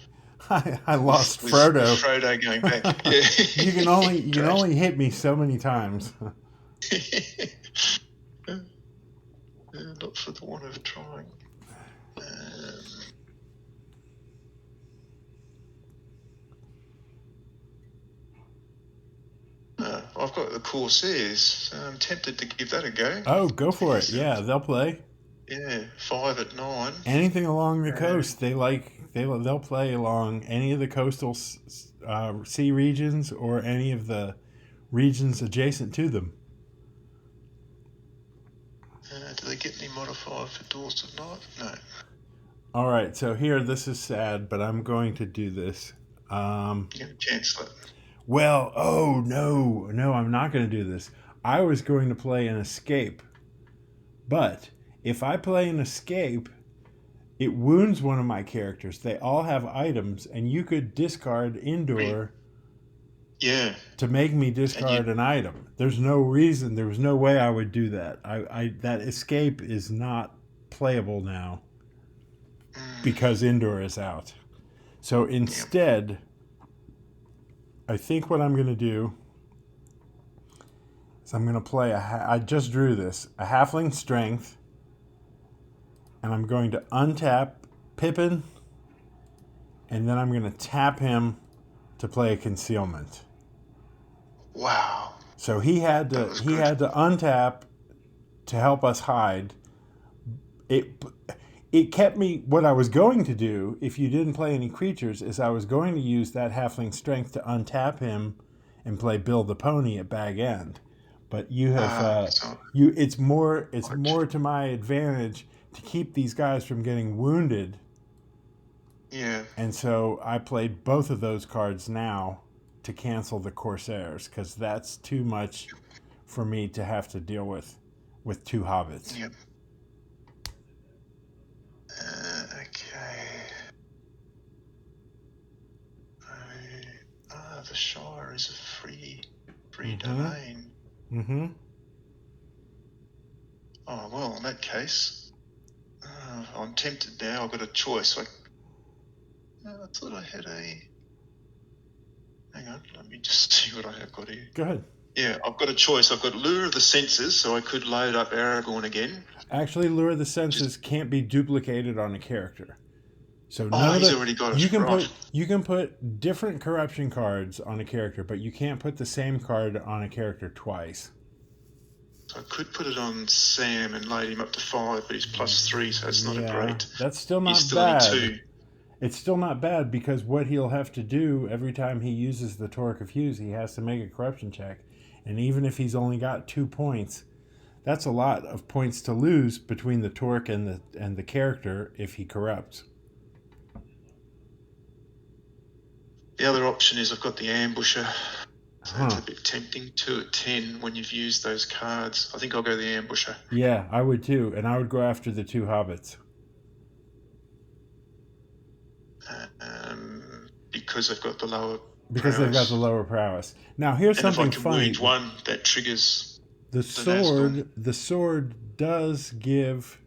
I lost Frodo. With Frodo going back. Yeah. You can only hit me so many times. Not for the want of trying. I've got the Corsairs. So I'm tempted to give that a go. Oh, go for it. Yeah, they'll play. Yeah, 5 at 9. Anything along the coast, they'll play along any of the coastal sea regions or any of the regions adjacent to them. Do they get any modifier for Doors of Night? No. All right, so here, this is sad, but I'm going to do this. You're going to cancel it. Well, oh, no, I'm not going to do this. I was going to play an escape. But if I play an escape, it wounds one of my characters. They all have items, and you could discard Endure to make me discard an item. There's no reason, there was no way I would do that. That escape is not playable now because Endure is out. So instead, I think what I'm going to do is I'm going to play I just drew this, a Halfling Strength, and I'm going to untap Pippin, and then I'm going to tap him to play a Concealment. Wow. So he had to untap to help us hide. It kept me. What I was going to do, if you didn't play any creatures, is I was going to use that Halfling Strength to untap him and play Bill the Pony at Bag End. But you have it's more to my advantage to keep these guys from getting wounded. Yeah. And so I played both of those cards now to cancel the Corsairs, because that's too much for me to have to deal with 2 hobbits. Yep. Okay. The Shire is a free domain. Mm-hmm. Oh, well, in that case, I'm tempted now. I've got a choice. I thought I had a... Hang on, let me just see what I have got here. Go ahead. Yeah, I've got a choice. I've got Lure of the Senses, so I could load up Aragorn again. Actually, Lure of the Senses can't be duplicated on a character. So he's already got it. You can put different corruption cards on a character, but you can't put the same card on a character twice. So I could put it on Sam and load him up to 5, but he's +3, so it's not a great. That's still not he's still bad. Only 2. It's still not bad, because what he'll have to do every time he uses the Torque of Hughes, he has to make a corruption check. And even if he's only got 2 points, that's a lot of points to lose between the Torque and the character if he corrupts. The other option is I've got the Ambusher. So it's a bit tempting. 2 at 10 when you've used those cards. I think I'll go the Ambusher. Yeah, I would too. And I would go after the 2 hobbits. Because they've got the lower Because they've got the lower prowess. Now, here's something funny. If I can wound one, that triggers the sword. The sword does give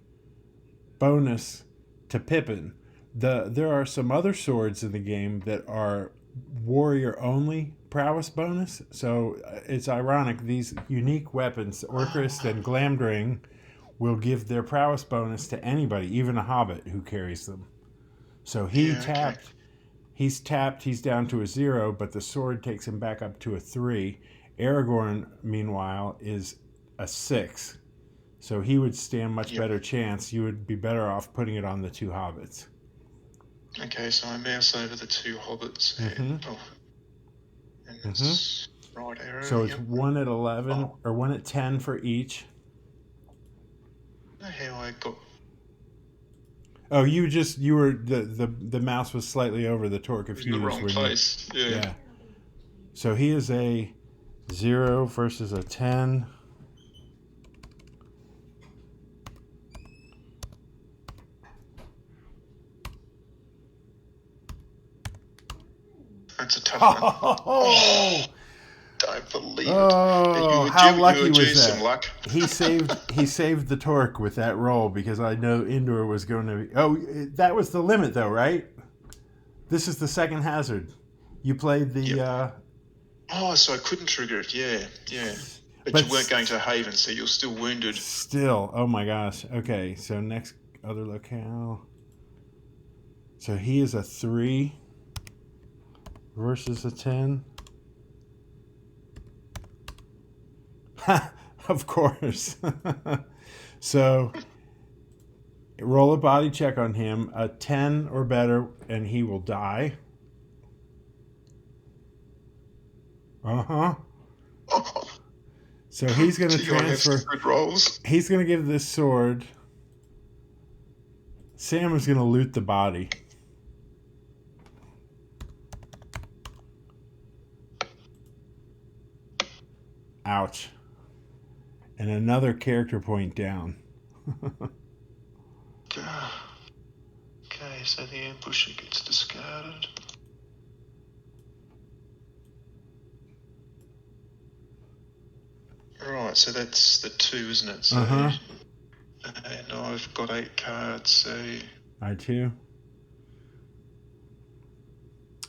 bonus to Pippin. There are some other swords in the game that are warrior-only prowess bonus. So it's ironic. These unique weapons, Orcrist and Glamdring, will give their prowess bonus to anybody, even a hobbit who carries them. So he tapped. Okay. He's tapped, he's down to a 0, but the sword takes him back up to a 3. Aragorn, meanwhile, is a 6. So he would stand much better chance. You would be better off putting it on the 2 hobbits. Okay, so I mouse over the 2 hobbits. And it's right arrow. So it's 1 at 11, or 1 at 10 for each. I don't know how I got... Oh, you were the mouse was slightly over the Torque of Hughes. In the wrong place. Yeah. So he is a 0 versus a 10. That's a tough one. Oh, don't believe it. Oh, how lucky was that? Some luck. He saved the Torque with that roll, because I know Endor was going to be... Oh, that was the limit, though, right? This is the second hazard. You played the... Oh, so I couldn't trigger it. Yeah. But you weren't going to Haven, so you're still wounded. Still. Oh, my gosh. Okay, so next other locale. So he is a 3 versus a 10. Of course. So roll a body check on him, a 10 or better, and he will die. Uh-huh. So he's going to transfer. Good rolls. He's going to give this sword. Sam is going to loot the body. Ouch. And another character point down. Okay, so the ambusher gets discarded. Right, so that's the 2, isn't it? So, and I've got 8 cards, so... I too.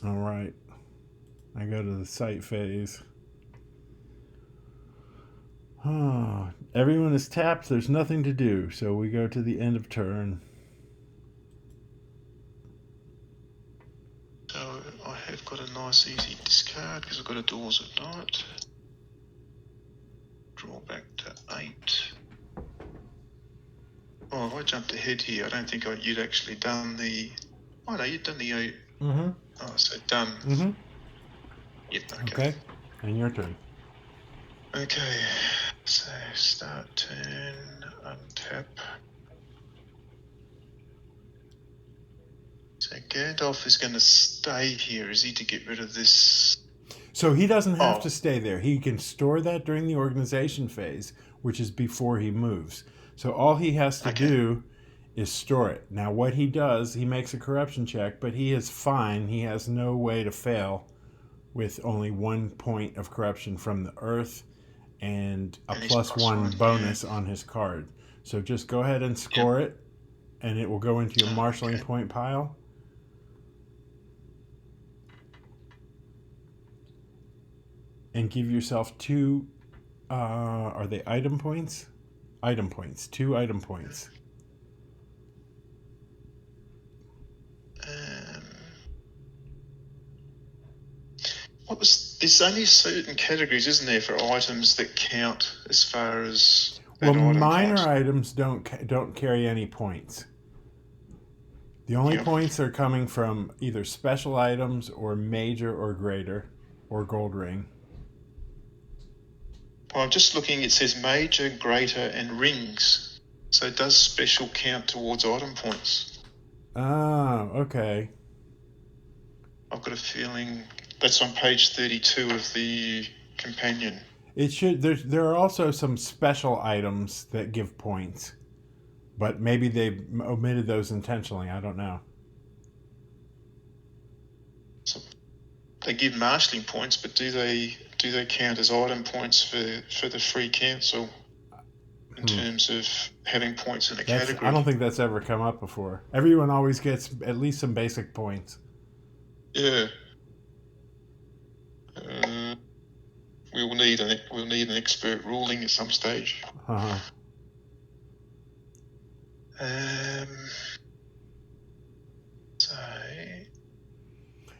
All right. I go to the sight phase. Everyone is tapped. There's nothing to do. So we go to the end of turn. So I have got a nice easy discard because I've got a Doors of Night. Draw back to 8. Oh, I jumped ahead here. I don't think you'd actually done the... Oh, no, you'd done the 8. Mm-hmm. Oh, so done. Mm-hmm. Yep, Okay. And your turn. Okay, so start turn, untap. So Gandalf is going to stay here, is he, to get rid of this? So he doesn't have to stay there. He can store that during the organization phase, which is before he moves. So all he has to do is store it. Now what he does, he makes a corruption check, but he is fine. He has no way to fail with only 1 point of corruption from the earth and a +1 bonus on his card. So just go ahead and score it, and it will go into your marshalling point pile. And give yourself 2, are they item points? Item points, 2 item points. There's only certain categories, isn't there, for items that count as far as... Well, minor items don't carry any points. The only points are coming from either special items or major or greater or gold ring. Well, I'm just looking, it says major, greater, and rings. So does special count towards item points? Oh, okay. I've got a feeling that's on page 32 of the companion. It should. There are also some special items that give points, but maybe they omitted those intentionally. I don't know. So they give marshalling points, but do they count as item points for the free cancel in terms of having points in a category? I don't think that's ever come up before. Everyone always gets at least some basic points. Yeah. We'll need an expert ruling at some stage.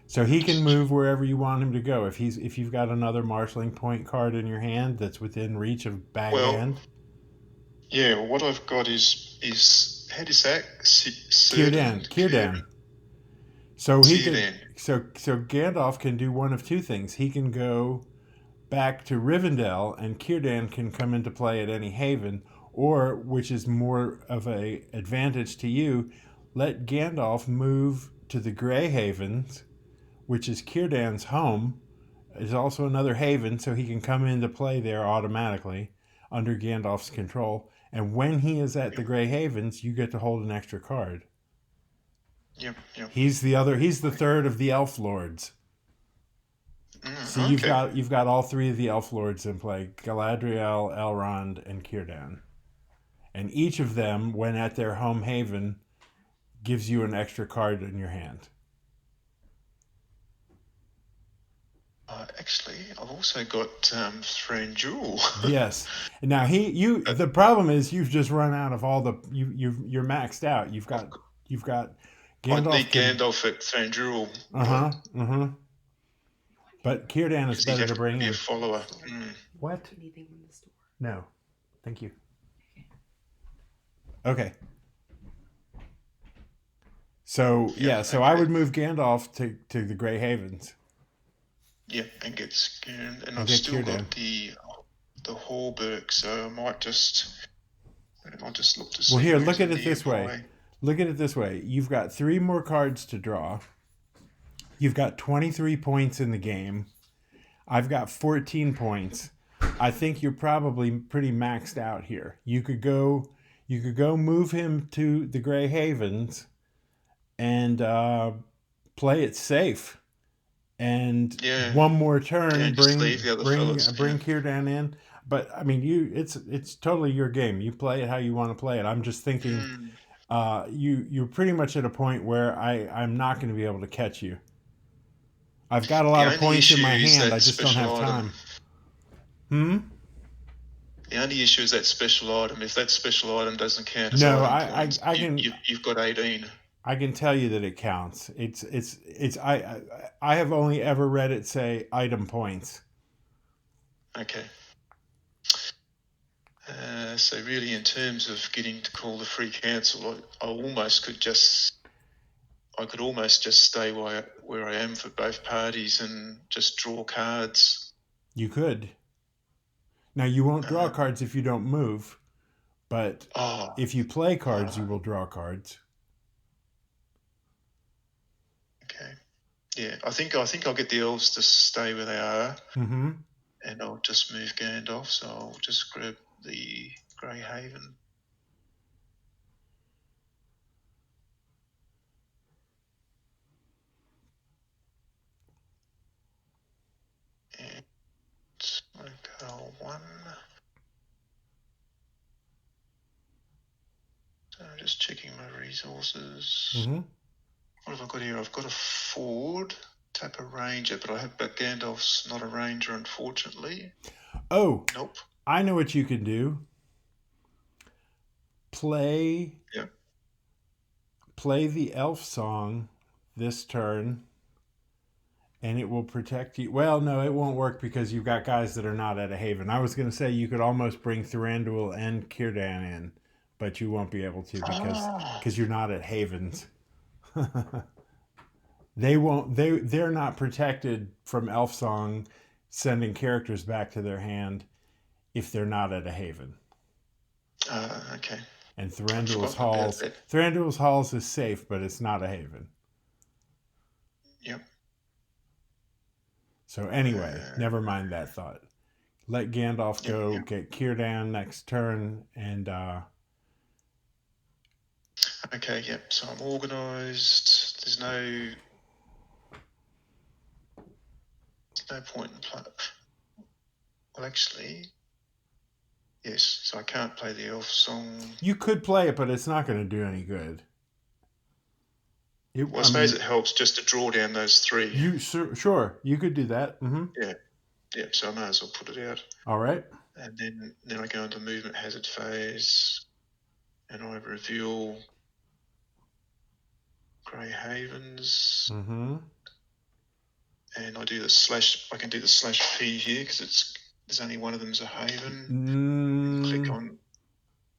So he can move wherever you want him to go. If you've got another marshalling point card in your hand that's within reach of bag hand. Yeah. Well, what I've got is how does that? Círdan. So he can. So Gandalf can do one of 2 things. He can go back to Rivendell, and Círdan can come into play at any haven, or, which is more of a advantage to you, let Gandalf move to the Grey Havens, which is Círdan's home. Is also another haven, so he can come into play there automatically under Gandalf's control. And when he is at the Grey Havens, you get to hold an extra card. Yep. He's the third of the Elf Lords. So you've got all 3 of the Elf Lords in play: Galadriel, Elrond, and Círdan. And each of them, when at their home haven, gives you an extra card in your hand. Actually, I've also got Thranduil. Yes. Now the problem is you've just run out of all the you're maxed out. You've got Gandalf. I need Gandalf at Thranduil. But Círdan is better to bring in. A follower. What? Anything in the store? No. Thank you. Okay. So so I okay. would move Gandalf to the Grey Havens. Yeah, and get Skirn, and And I've get still Círdan. got the Hallberg, so I might just look to Well, see here, who's look a at it this way. nearby. Look at it this way. You've got 3 more cards to draw. You've got 23 points in the game. I've got 14 points. I think you're probably pretty maxed out here. You could go move him to the Grey Havens and play it safe. And Yeah, one more turn, just leave the other fellas. bring Círdan in. But I mean, it's totally your game. You play it how you want to play it. I'm just thinking, Mm. you're pretty much at a point where I'm not going to be able to catch you. I've got a The lot of only points in issue my is hand. I that just don't have special item. time. Hmm. The only issue is that special item. If that special item doesn't count as No, item points, I can you've got 18. I can tell you that it counts. I have only ever read it say item points. Okay. So really, in terms of getting to call the free cancel, I could almost just stay where I am for both parties and just draw cards. You could. Now you won't draw cards if you don't move, but if you play cards, you will draw cards. Okay. Yeah, I think I'll get the elves to stay where they are, and I'll just move Gandalf. So I'll just grab the Grey Haven. And local 1. So I'm just checking my resources. What have I got here? I've got a Ford, tap a Ranger, but Gandalf's not a Ranger, unfortunately. Oh, nope. I know what you can do. Play the elf song this turn, and it will protect you. Well, no, it won't work because you've got guys that are not at a haven. I was going to say you could almost bring Thranduil and Círdan in, but you won't be able to because you're not at havens. They're not protected from elf song sending characters back to their hand if they're not at a haven. Okay. And Thranduil's Halls is safe, but it's not a haven. Yep. So anyway, never mind that thought. Let Gandalf go, get Círdan next turn, and okay, yep. So I'm organised. There's no point in play. Well, actually, yes. So I can't play the elf song. You could play it, but it's not going to do any good. I suppose it helps just to draw down those 3. Sure, you could do that. Yeah. So I may as well put it out. All right. And then I go into movement hazard phase, and I reveal Grey Havens. And I do the slash. I can do the /P here because there's only one of them's a haven.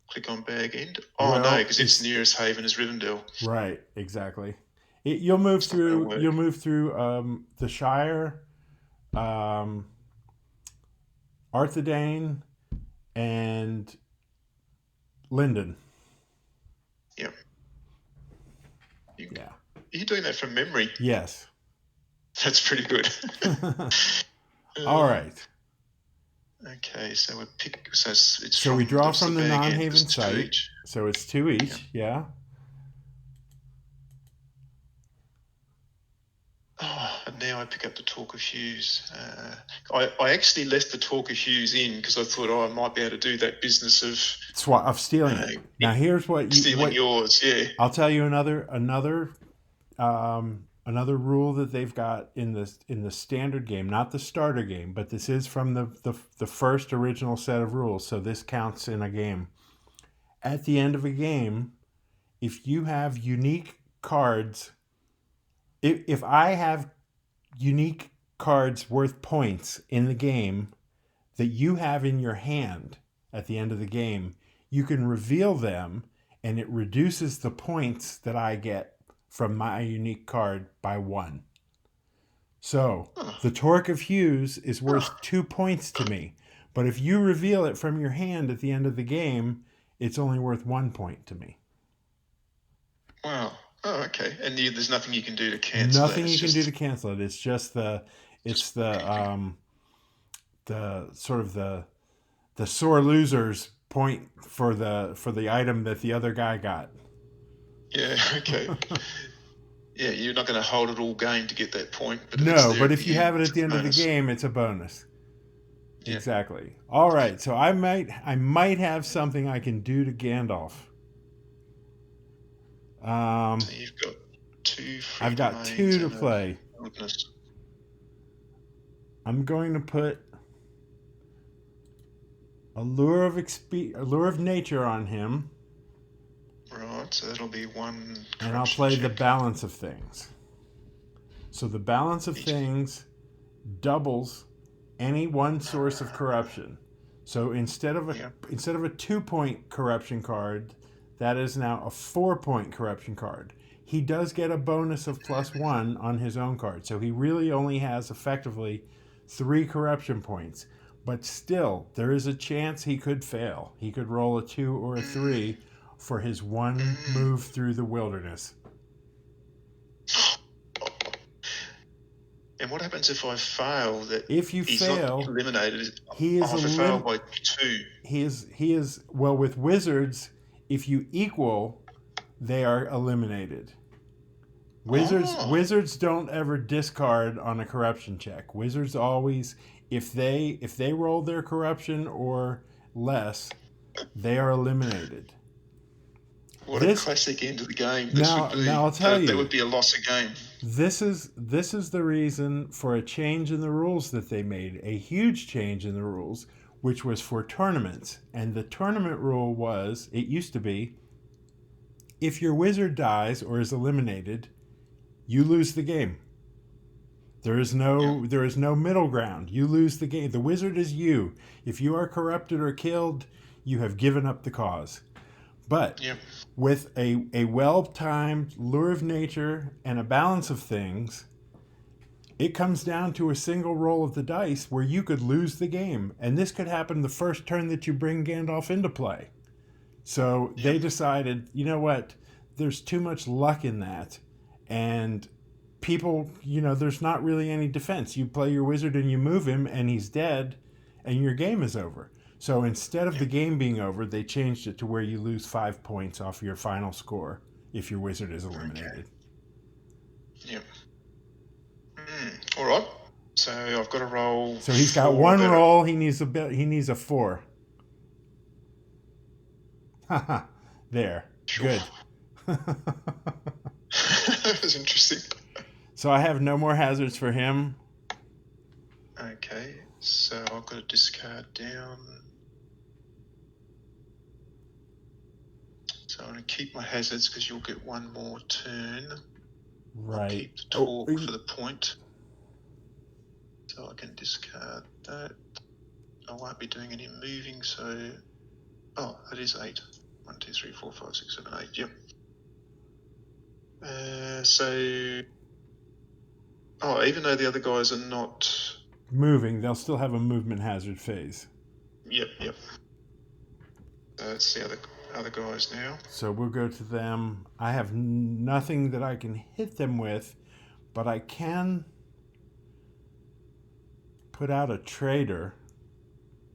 Click on bag end. No, because its nearest haven is Rivendell. Right, exactly. You'll move through the Shire, Arthedain, and Linden. Yep. Yeah. Are you doing that from memory? Yes. That's pretty good. All right. Okay, so we pick. So we draw from the non-haven site. So it's 2 each. Yeah. And now I pick up the Talk of Hues. I actually left the Talk of Hues in because I thought, I might be able to do that business of stealing it. Now here's stealing yours. Yeah. I'll tell you another rule that they've got in the standard game, not the starter game, but this is from the first original set of rules, so this counts in a game. At the end of a game, if you have unique cards, if I have unique cards worth points in the game that you have in your hand, at the end of the game, you can reveal them, and it reduces the points that I get from my unique card by 1. So the Torque of Hues is worth 2 points to me. But if you reveal it from your hand at the end of the game, it's only worth 1 point to me. Wow. Oh, okay. And there's nothing you can do to cancel Nothing that. you can do to cancel it. It's just the sort of the sore losers point for the item that the other guy got. Yeah. Okay. Yeah, you're not going to hold it all game to get that point. But if you have it at the end of the game, it's a bonus. Yeah. Exactly. All right, so I might have something I can do to Gandalf. So you've got 2 free I've got 2 to play. Goodness. I'm going to put Allure of Nature on him. Right, so that'll be 1. And I'll play the Balance of Things. So the Balance of Things doubles any one source of corruption. So instead of a 2-point corruption card, that is now a 4-point corruption card. He does get a bonus of +1 on his own card. So he really only has effectively 3 corruption points. But still, there is a chance he could fail. He could roll a 2 or a 3 for his 1 move through the wilderness. And what happens if I fail? If you fail, not eliminated. He is failed by 2. He is well with wizards. If you equal, they are eliminated. Wizards don't ever discard on a corruption check. Wizards always, if they roll their corruption or less, they are eliminated. What a classic end of the game. Now I'll tell you, that would be a loss of game. This is the reason for a change in the rules that they made, a huge change in the rules, which was for tournaments. And the tournament rule was, it used to be, if your wizard dies or is eliminated, you lose the game. There is no middle ground. You lose the game. The wizard is you. If you are corrupted or killed, you have given up the cause. But with a well-timed Lure of Nature and a Balance of Things, it comes down to a single roll of the dice where you could lose the game. And this could happen the first turn that you bring Gandalf into play. So they decided, you know what, there's too much luck in that. And people, there's not really any defense. You play your wizard and you move him and he's dead and your game is over. So instead of the game being over, they changed it to where you lose 5 points off your final score if your wizard is eliminated. Okay. Yep. All right. So I've got to roll. So he's got 1 roll. He needs a 4. Haha. There. Sure. Good. That was interesting. So I have no more hazards for him. Okay. So I've got to discard down. So I'm going to keep my hazards because you'll get 1 more turn. Right. I'll keep the Torque for the point. So I can discard that. I won't be doing any moving, so... Oh, that is 8. 1, 2, 3, 4, 5, 6, 7, 8. Yep. So... Oh, even though the other guys are not... moving, they'll still have a movement hazard phase. Yep. Let's see other guys now. So we'll go to them. I have nothing that I can hit them with, but I can put out a traitor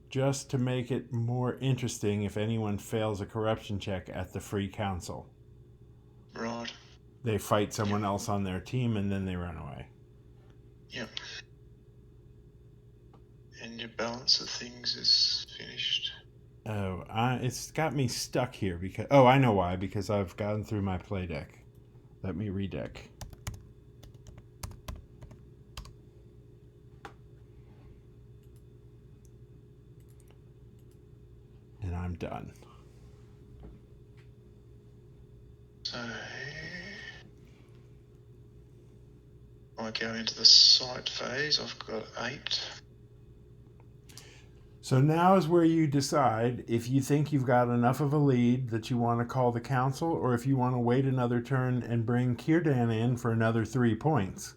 just to make it more interesting if anyone fails a corruption check at the free council. Right. They fight someone else on their team and then they run away. Yep. And your Balance of Things is finished. Oh, it's got me stuck here because... Oh, I know why. Because I've gotten through my play deck. Let me redeck. And I'm done. So... I go into the sight phase. I've got 8. So now is where you decide if you think you've got enough of a lead that you want to call the council, or if you want to wait another turn and bring Kierdan in for another 3 points.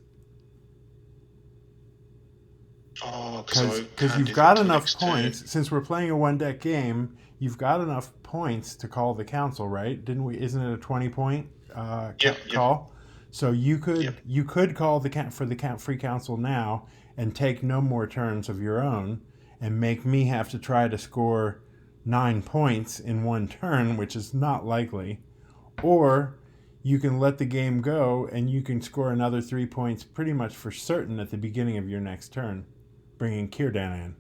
Oh, because you've got enough points. Turn. Since we're playing a 1-deck game, you've got enough points to call the council, right? Didn't we? Isn't it a 20-point call? So you could call for the free council now and take no more turns of your own, and make me have to try to score 9 points in one turn, which is not likely. Or you can let the game go and you can score another 3 points pretty much for certain at the beginning of your next turn, bringing Kierdan in.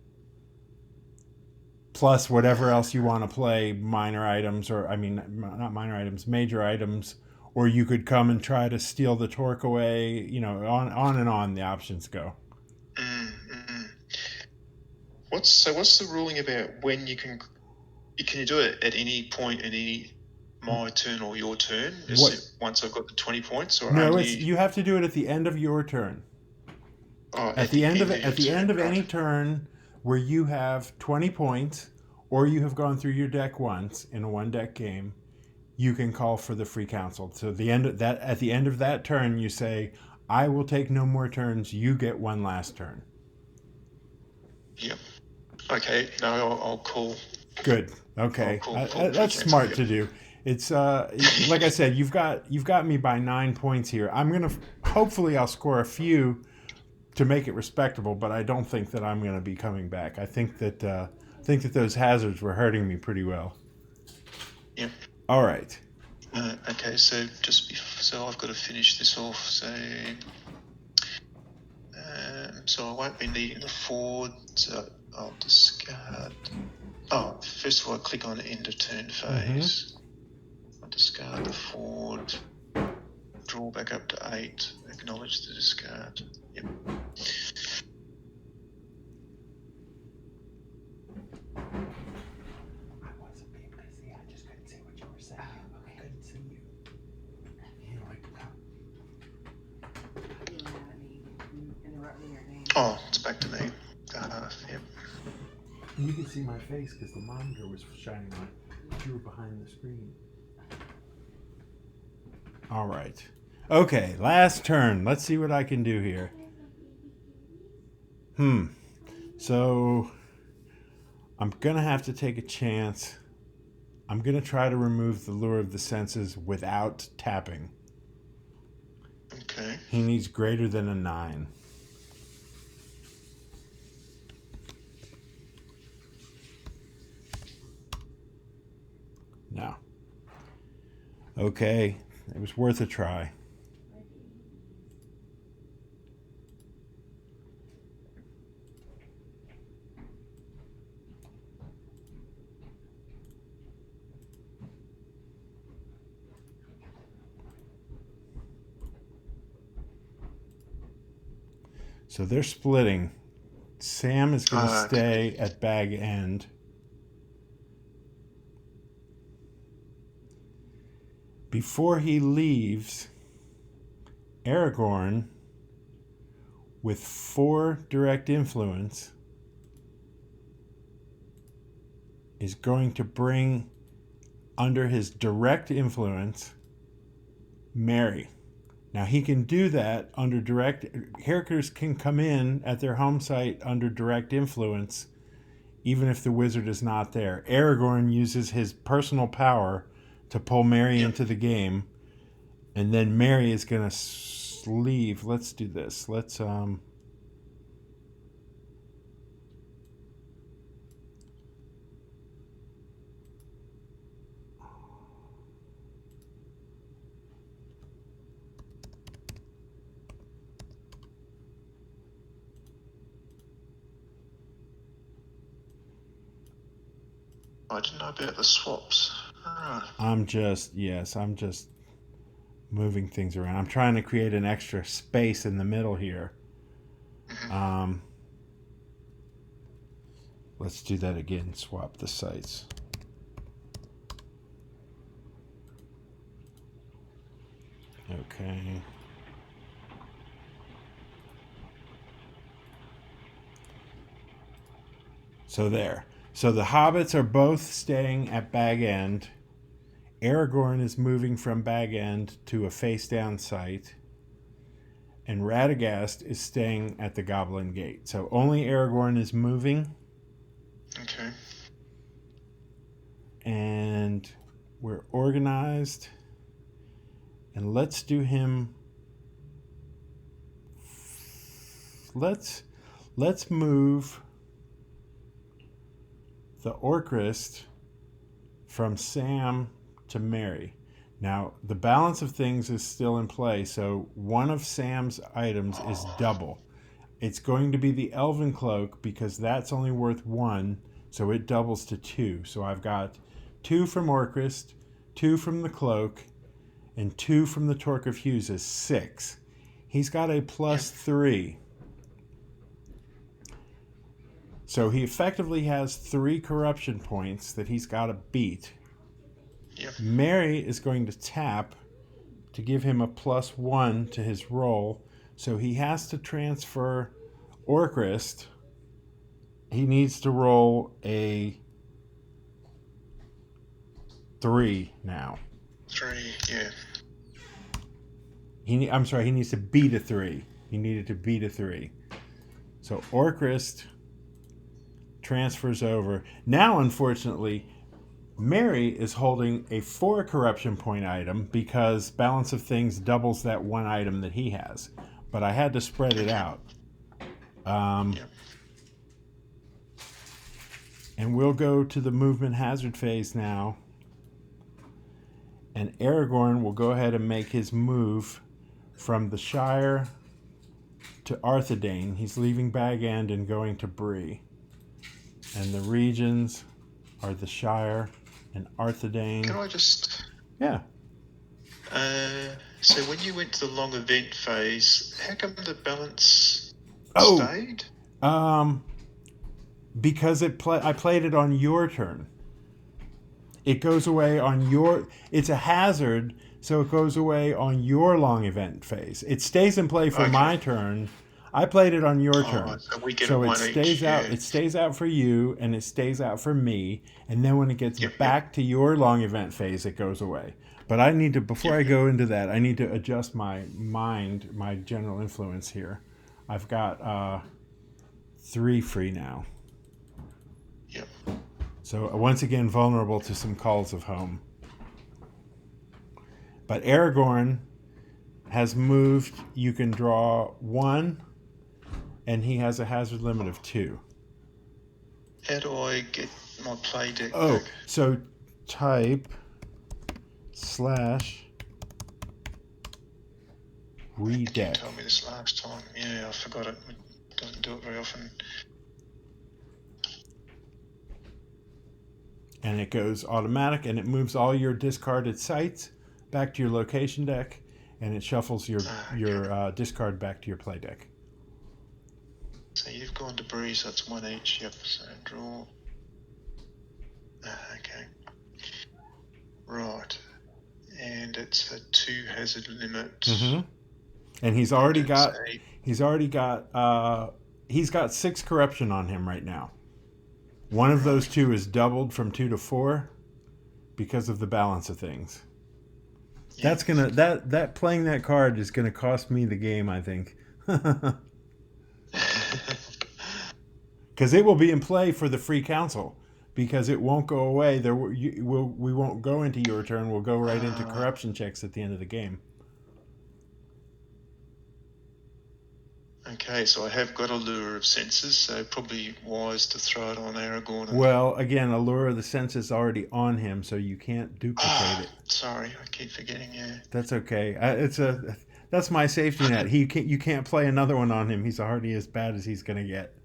Plus whatever else you want to play, minor items, or not minor items, major items, or you could come and try to steal the torque away, on and on the options go. What's the ruling about when you can you do it at any point in my turn or your turn? Once I've got the 20 points, or no, you have to do it at the end of your turn. Oh, at the end of any turn where you have 20 points, or you have gone through your deck once in a 1-deck game, you can call for the free council. So at the end of that turn, you say, "I will take no more turns. You get one last turn." Yep. Okay. No, I'll call. Good. Okay. That's smart to do. It's like I said, you've got me by 9 points here. Hopefully I'll score a few to make it respectable, but I don't think that I'm going to be coming back. I think that those hazards were hurting me pretty well. Yep. All right. Okay, so so I've got to finish this off. So I won't be needing the Ford. So I'll discard. Oh, first of all, I click on end of turn phase. Mm-hmm. I'll discard the Ford. Draw back up to 8. Acknowledge the discard. Yep. I wasn't being busy. I just couldn't see what you were saying. Okay. I couldn't see you. You like to come. You don't have any interrupting your name. Oh, it's back to me. Yep. You can see my face because the monitor was shining on it. You were behind the screen. All right. Okay, last turn. Let's see what I can do here. So I'm going to have to take a chance. I'm going to try to remove the lure of the senses without tapping. Okay. He needs greater than a 9. No. Okay, it was worth a try. So they're splitting. Sam is going to stay at bag end. Before he leaves, Aragorn, with 4 direct influence, is going to bring under his direct influence Merry. Now he can do that under direct. Characters can come in at their home site under direct influence, even if the wizard is not there. Aragorn uses his personal power to pull Merry into the game, and then Merry is going to leave. Let's do this. Let's I didn't know about the swaps. I'm just moving things around. I'm trying to create an extra space in the middle here. Mm-hmm. Let's do that again. Swap the sites. Okay. So there. So the hobbits are both staying at Bag End. Aragorn is moving from Bag End to a face-down site. And Radagast is staying at the Goblin Gate. So only Aragorn is moving. Okay. And we're organized. And let's do him... Let's move the Orcrist from Sam to Mary. Now, the balance of things is still in play, so one of Sam's items is double. It's going to be the Elven Cloak because that's only worth 1, so it doubles to 2. So I've got 2 from Orcrist, 2 from the Cloak, and 2 from the Torque of Hughes is 6. He's got a plus 3. So he effectively has 3 corruption points that he's got to beat. Yep. Mary is going to tap to give him a plus 1 to his roll. So he has to transfer Orcrist. He needs to roll a 3 now. 3, yeah. He needs to beat a 3. He needed to beat a 3. So Orcrist transfers over. Now, unfortunately, Mary is holding a 4 corruption point item because Balance of Things doubles that 1 item that he has. But I had to spread it out. And we'll go to the movement hazard phase now. And Aragorn will go ahead and make his move from the Shire to Arthedain. He's leaving Bag End and going to Bree. And the regions are the Shire and Arthedain. Can I just... Yeah. So when you went to the long event phase, how come the balance stayed? Because I played it on your turn. It goes away on your... It's a hazard, so it goes away on your long event phase. It stays in play for my turn. I played it on your turn. So we get so it stays each, out. yeah. It stays out for you, and it stays out for me. And then when it gets back to your long event phase, it goes away. But I need to, before I go into that, I need to adjust my mind, my general influence here. I've got 3 free now. Yep. So once again, vulnerable to some calls of home. But Aragorn has moved. You can draw 1, and he has a hazard limit of 2. How do I get my play deck back? So type / redeck. You told me this last time. Yeah, I forgot it. It doesn't do it very often. And it goes automatic, and it moves all your discarded sites back to your location deck, and it shuffles your discard back to your play deck. So you've gone to Bree, so that's 1 each. Yep, so draw. Okay. Right. And it's a 2 hazard limit. Mm-hmm. And he's got 6 corruption on him right now. One of those 2 is doubled from 2 to 4 because of the balance of things. Yeah. That's gonna that playing that card is gonna cost me the game, I think. Because it will be in play for the free council. Because it won't go away. We won't go into your turn. We'll go right into corruption checks at the end of the game. Okay, so I have got a Lure of Senses, so probably wise to throw it on Aragorn. Well, again, Allure of the Senses is already on him, so you can't duplicate it. Sorry, I keep forgetting. Yeah, that's okay. That's my safety net. You can't play another one on him. He's already as bad as he's going to get.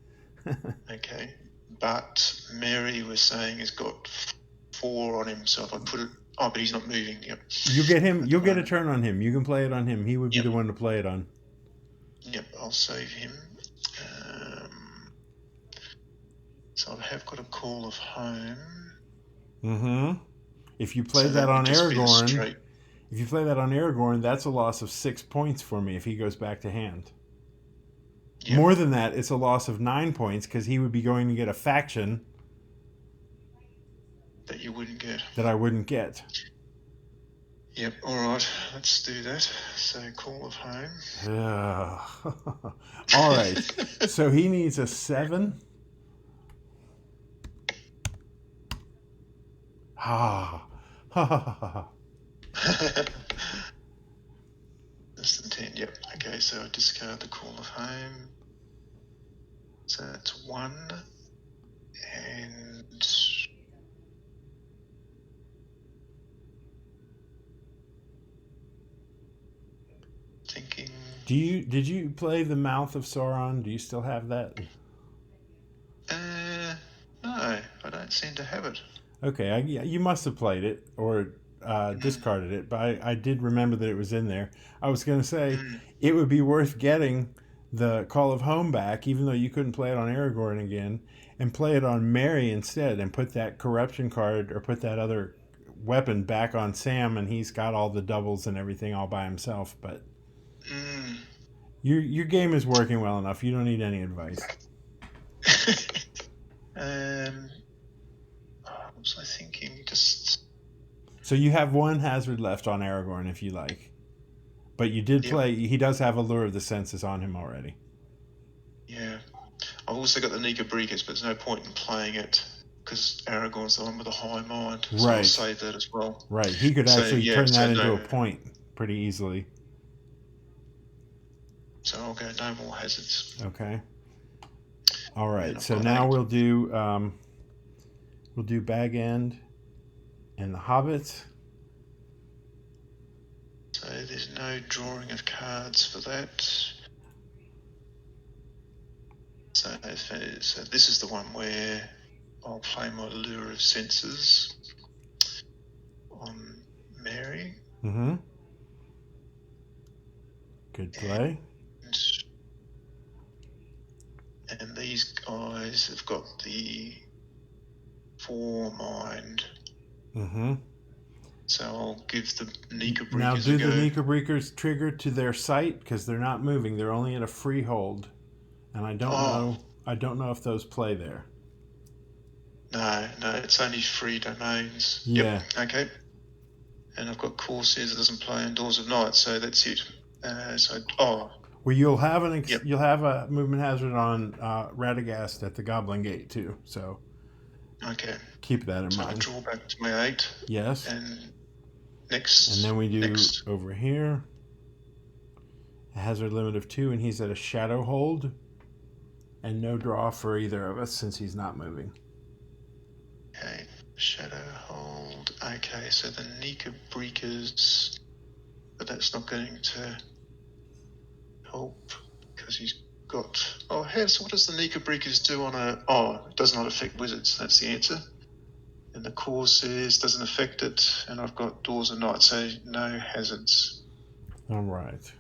Okay, but Mary was saying he's got 4 on him, so if I put it... Oh, but he's not moving. Yep. You'll get a turn on him. You can play it on him. He would be the one to play it on. Yep, I'll save him. So I have got a Call of Home. Mm-hmm. If you play that on Aragorn, that's a loss of 6 points for me if he goes back to hand. Yep. More than that, it's a loss of 9 points because he would be going to get a faction that you wouldn't get. that I wouldn't get. Yep, alright, let's do that. So, Call of Home. All right. So he needs a 7. Ah. Less than 10, yep. Okay, so I discard the Call of Home. So that's 1. And thinking. Did you play The Mouth of Sauron? Do you still have that? No, I don't seem to have it. Okay, you must have played it or discarded it, but I did remember that it was in there. I was going to say it would be worth getting the Call of Home back, even though you couldn't play it on Aragorn again, and play it on Merry instead, and put that corruption card or put that other weapon back on Sam, and he's got all the doubles and everything all by himself. But your game is working well enough. You don't need any advice. What was I thinking? Just so you have 1 hazard left on Aragorn if you like, but you did play. He does have Allure of the Senses on him already. Yeah, I've also got the Nika Brigas, but there's no point in playing it because Aragorn's the one with a high mind. So right. I'll save that as well. Right. He could actually turn that into a point pretty easily. So I'll go no more hazards. Okay. All right. So now we'll do Bag End and the Hobbits. So there's no drawing of cards for that. So this is the one where I'll play my Lure of Senses on Merry. Mm-hmm. Good play. And these guys have got the 4 mind. Mm-hmm. So I'll give the Nika Breakers now, a do go. the Nika Breakers trigger to their site because they're not moving? They're only at a freehold, and I don't know. I don't know if those play there. No, it's only free domains. Yeah. Yep. Okay. And I've got Corsairs that doesn't play in Doors of Night, so that's it. Well, you'll have you'll have a movement hazard on Radagast at the Goblin Gate too. So okay, keep that in so mind. I draw back to my 8. Yes. And next. And then we do over here a hazard limit of 2, and he's at a shadow hold, and no draw for either of us since he's not moving. Okay, shadow hold. Okay, so the Nika Breakers, but that's not going to help because he's got. So what does the Nika Breakers do on a? It does not affect wizards. That's the answer. And the Corsairs doesn't affect it, and I've got Doors of Night, so no hazards. All right.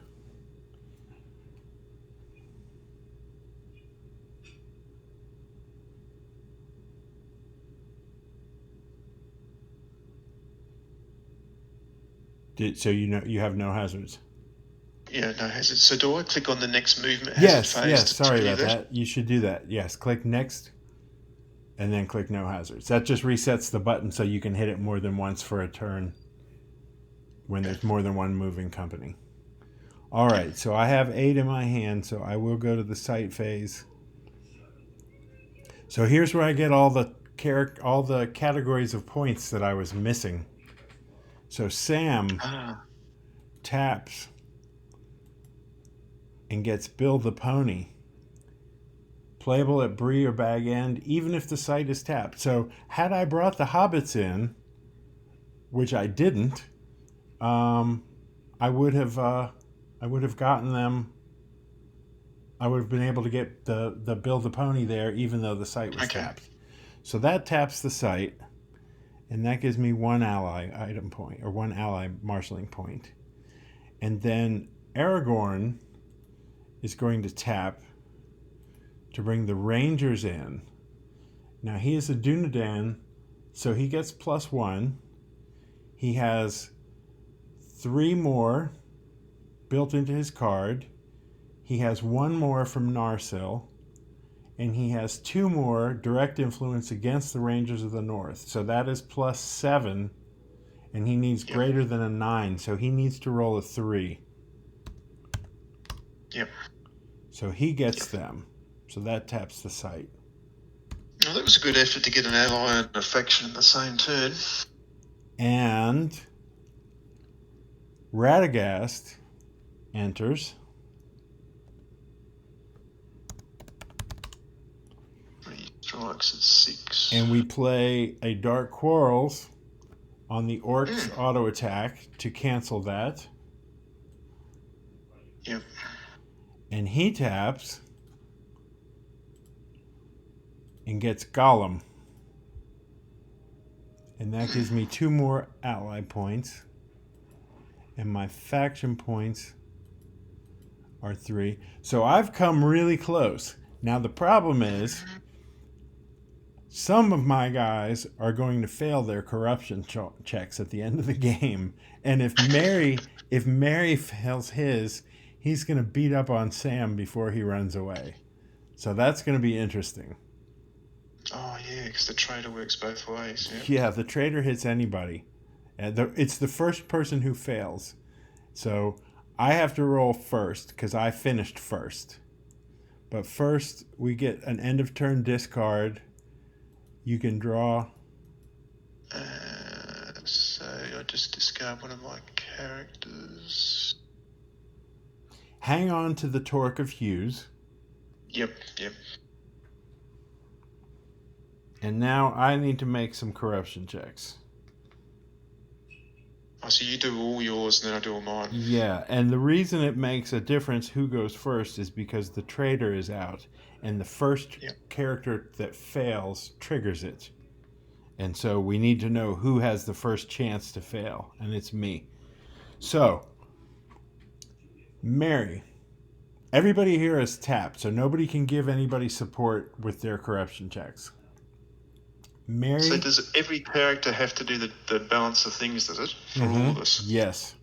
So you have no hazards? Yeah, no hazards. So do I click on the next movement hazard phase? Yes, sorry about that. You should do that. Yes, click next, and then click no hazards. That just resets the button so you can hit it more than once for a turn when there's more than one moving company. All right, so I have 8 in my hand, so I will go to the site phase. So here's where I get all the categories of points that I was missing. So Sam taps and gets Bill the Pony. Playable at Bree or Bag End, even if the site is tapped. So had I brought the Hobbits in, which I didn't, I would have gotten them. I would have been able to get the Bill the Pony there, even though the site was tapped. So that taps the site, and that gives me 1 ally item point, or 1 ally marshalling point. And then Aragorn is going to tap to bring the Rangers in. Now he is a Dunedain, so he gets +1. He has 3 more built into his card. He has one more from Narsil, and he has two more direct influence against the Rangers of the North. So that is +7, and he needs greater than a 9, so he needs to roll a 3. Yep. So he gets them. So that taps the site. Well, that was a good effort to get an ally and a faction in the same turn. And Radagast enters. He strikes at 6. And we play a Dark Quarrels on the Orc's auto attack to cancel that. Yep. And he taps and gets Gollum. And that gives me 2 more ally points. And my faction points are 3. So I've come really close. Now the problem is, some of my guys are going to fail their corruption checks at the end of the game. And if Mary fails his, he's going to beat up on Sam before he runs away. So that's going to be interesting. Oh, yeah, because the traitor works both ways. Yeah, the traitor hits anybody. It's the first person who fails. So I have to roll first because I finished first. But first, we get an end of turn discard. You can draw. So I just discard one of my characters. Hang on to the Torque of Hughes. Yep. And now I need to make some corruption checks. Oh, so you do all yours and then I do all mine. Yeah, and the reason it makes a difference who goes first is because the traitor is out, and the first character that fails triggers it. And so we need to know who has the first chance to fail, and it's me. So, Mary. Everybody here is tapped, so nobody can give anybody support with their corruption checks. Mary. So does every character have to do the balance of things, does it? For all of us? Yes.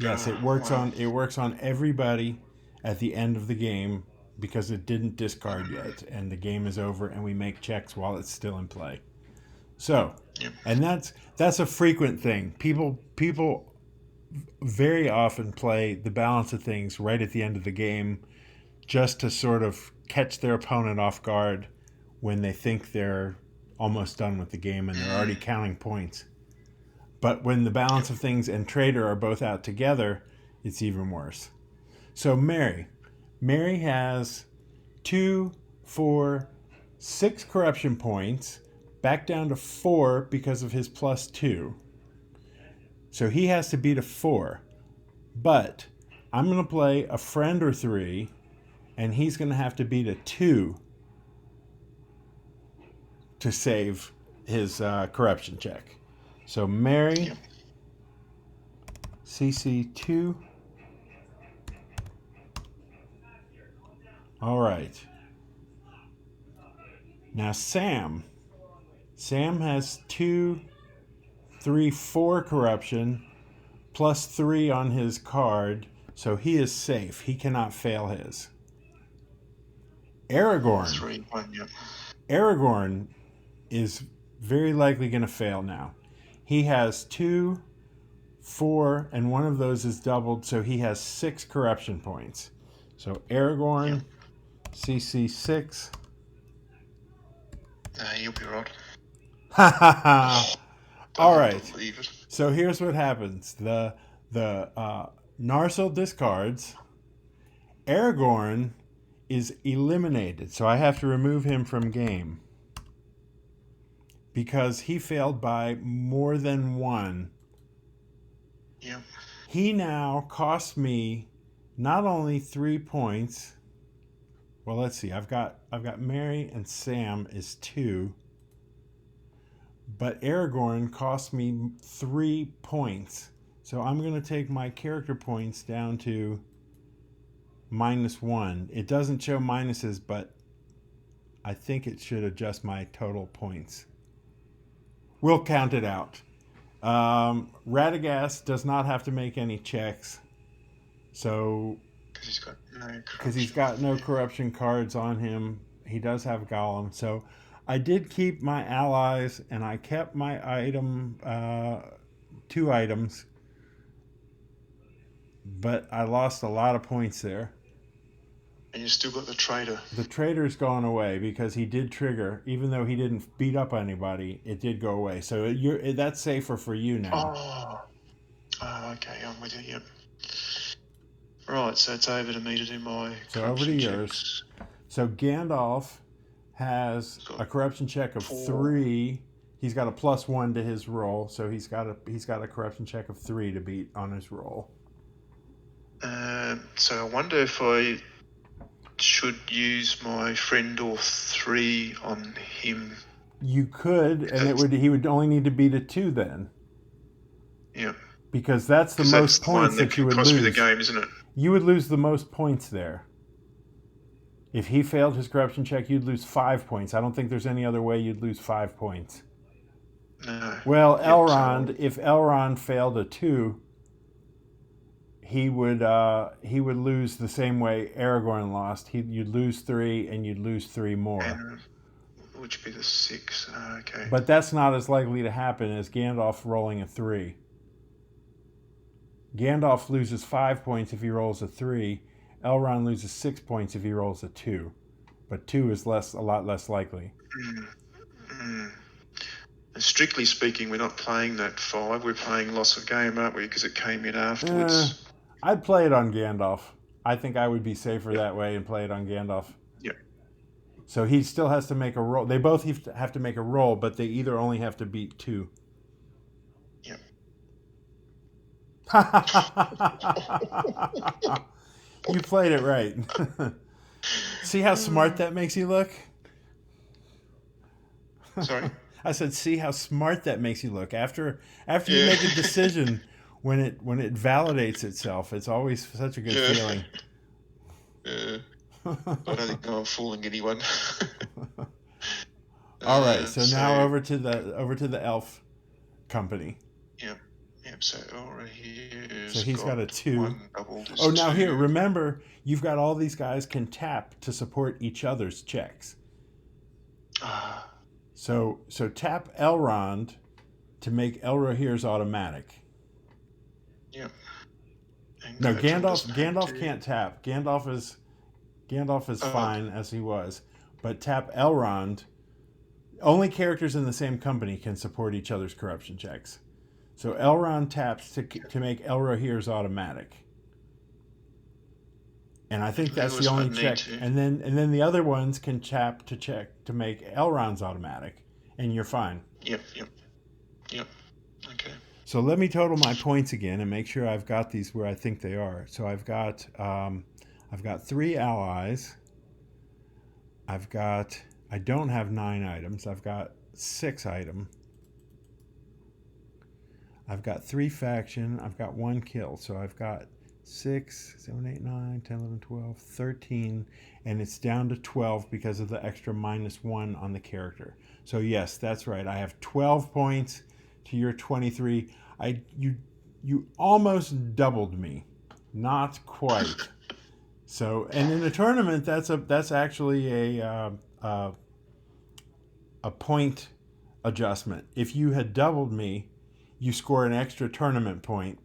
It works on everybody at the end of the game because it didn't discard yet, and the game is over and we make checks while it's still in play. So, and that's a frequent thing. People very often play the balance of things right at the end of the game just to sort of catch their opponent off guard when they think they're almost done with the game and they're already counting points. But when the balance of things and traitor are both out together, it's even worse. So Mary has 2, 4, 6 corruption points, back down to 4 because of his +2. So he has to beat a 4. But I'm going to play a friend or 3, and he's going to have to beat a 2 to save his corruption check. So Mary, CC 2. All right. Now Sam has 2, 3, 4 corruption, +3 on his card, so he is safe. He cannot fail his. Aragorn is very likely going to fail now. He has 2, 4, and one of those is doubled, so he has 6 corruption points. So Aragorn, CC 6. You'll be right. All right. So here's what happens. The Narsil discards. Aragorn is eliminated, so I have to remove him from game because he failed by more than 1. Yeah. He now costs me not only 3 points. Well, let's see. I've got Mary and Sam is 2. But Aragorn cost me 3 points. So I'm going to take my character points down to -1. It doesn't show minuses, but I think it should adjust my total points. We'll count it out. Radagast does not have to make any checks. So Because he's got no corruption cards on him. He does have Golem. So I did keep my allies, and I kept my item, 2 items. But I lost a lot of points there. And you still got the traitor. The traitor's gone away because he did trigger. Even though he didn't beat up anybody, it did go away. So that's safer for you now. Oh, okay. I'm with you. Yep. Right, so it's over to me to do my So over to yours. So Gandalf has a corruption check of 4. He's got a +1 to his roll, so he's got a corruption check of 3 to beat on his roll. So I wonder if I should use my friend or 3 on him. You could, and he would only need to beat a 2 then. Yeah. Because that's the most points that you would lose. Cost me the game, isn't it? You would lose the most points there. If he failed his corruption check, you'd lose 5 points. I don't think there's any other way you'd lose 5 points. No. Well, Elrond, if Elrond failed a 2, he would lose the same way Aragorn lost. You'd lose 3, and you'd lose 3 more. Which would be the 6. Okay. But that's not as likely to happen as Gandalf rolling a 3. Gandalf loses 5 points if he rolls a 3. Elrond loses 6 points if he rolls a 2. But 2 is a lot less likely. Strictly speaking, we're not playing that 5. We're playing loss of game, aren't we? Because it came in afterwards. I'd play it on Gandalf. I think I would be safer that way and play it on Gandalf. Yep. So he still has to make a roll. They both have to make a roll, but they either only have to beat 2. Yep. You played it right. See how smart that makes you look? Sorry? I said, see how smart that makes you look. After you make a decision, when it validates itself, it's always such a good feeling. I don't think I'm fooling anyone. All right, so now over to the elf company. Yep, so over here. So he's got a 2. Oh, now here, remember, you've got all these guys can tap to support each other's checks. So tap Elrond to make Elrohir's automatic. Yep. No, Gandalf can't tap. Gandalf is fine as he was, but tap Elrond. Only characters in the same company can support each other's corruption checks. So Elrond taps to make Elrohir's automatic. And I think that's the only check. And then the other ones can tap to make Elrond's automatic, and you're fine. Yep. Okay. So let me total my points again and make sure I've got these where I think they are. So I've got 3 allies. I don't have 9 items. I've got 6 items. I've got 3 faction. I've got 1 kill. So I've got 6, 7, 8, 9, 10, 11, 12, 13. And it's down to 12 because of the extra -1 on the character. So yes, that's right. I have 12 points to your 23. You almost doubled me. Not quite. So, and in a tournament, that's actually a point adjustment. If you had doubled me, you score an extra tournament point,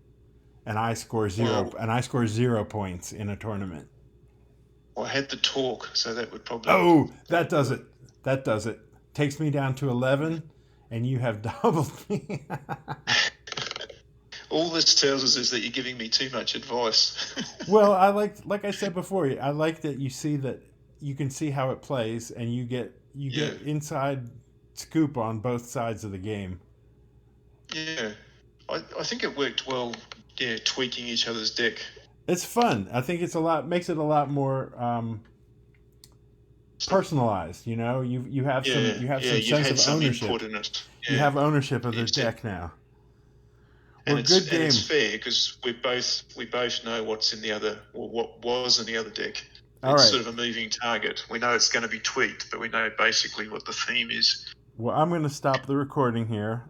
and I score 0. And I score 0 points in a tournament. Well, I had the talk, so that would probably. Oh, that does it. That does it. Takes me down to 11, and you have doubled me. All this tells us is that you're giving me too much advice. Well, I like I said before, I like that you see that you can see how it plays, and you get inside scoop on both sides of the game. Yeah, I think it worked well. Yeah, tweaking each other's deck. It's fun. I think makes it a lot more personalized. You know, you have some sense of ownership. You have ownership of the deck now. And it's fair because we both know what's in the other, or what was in the other deck. It's sort of a moving target. We know it's going to be tweaked, but we know basically what the theme is. Well, I'm going to stop the recording here,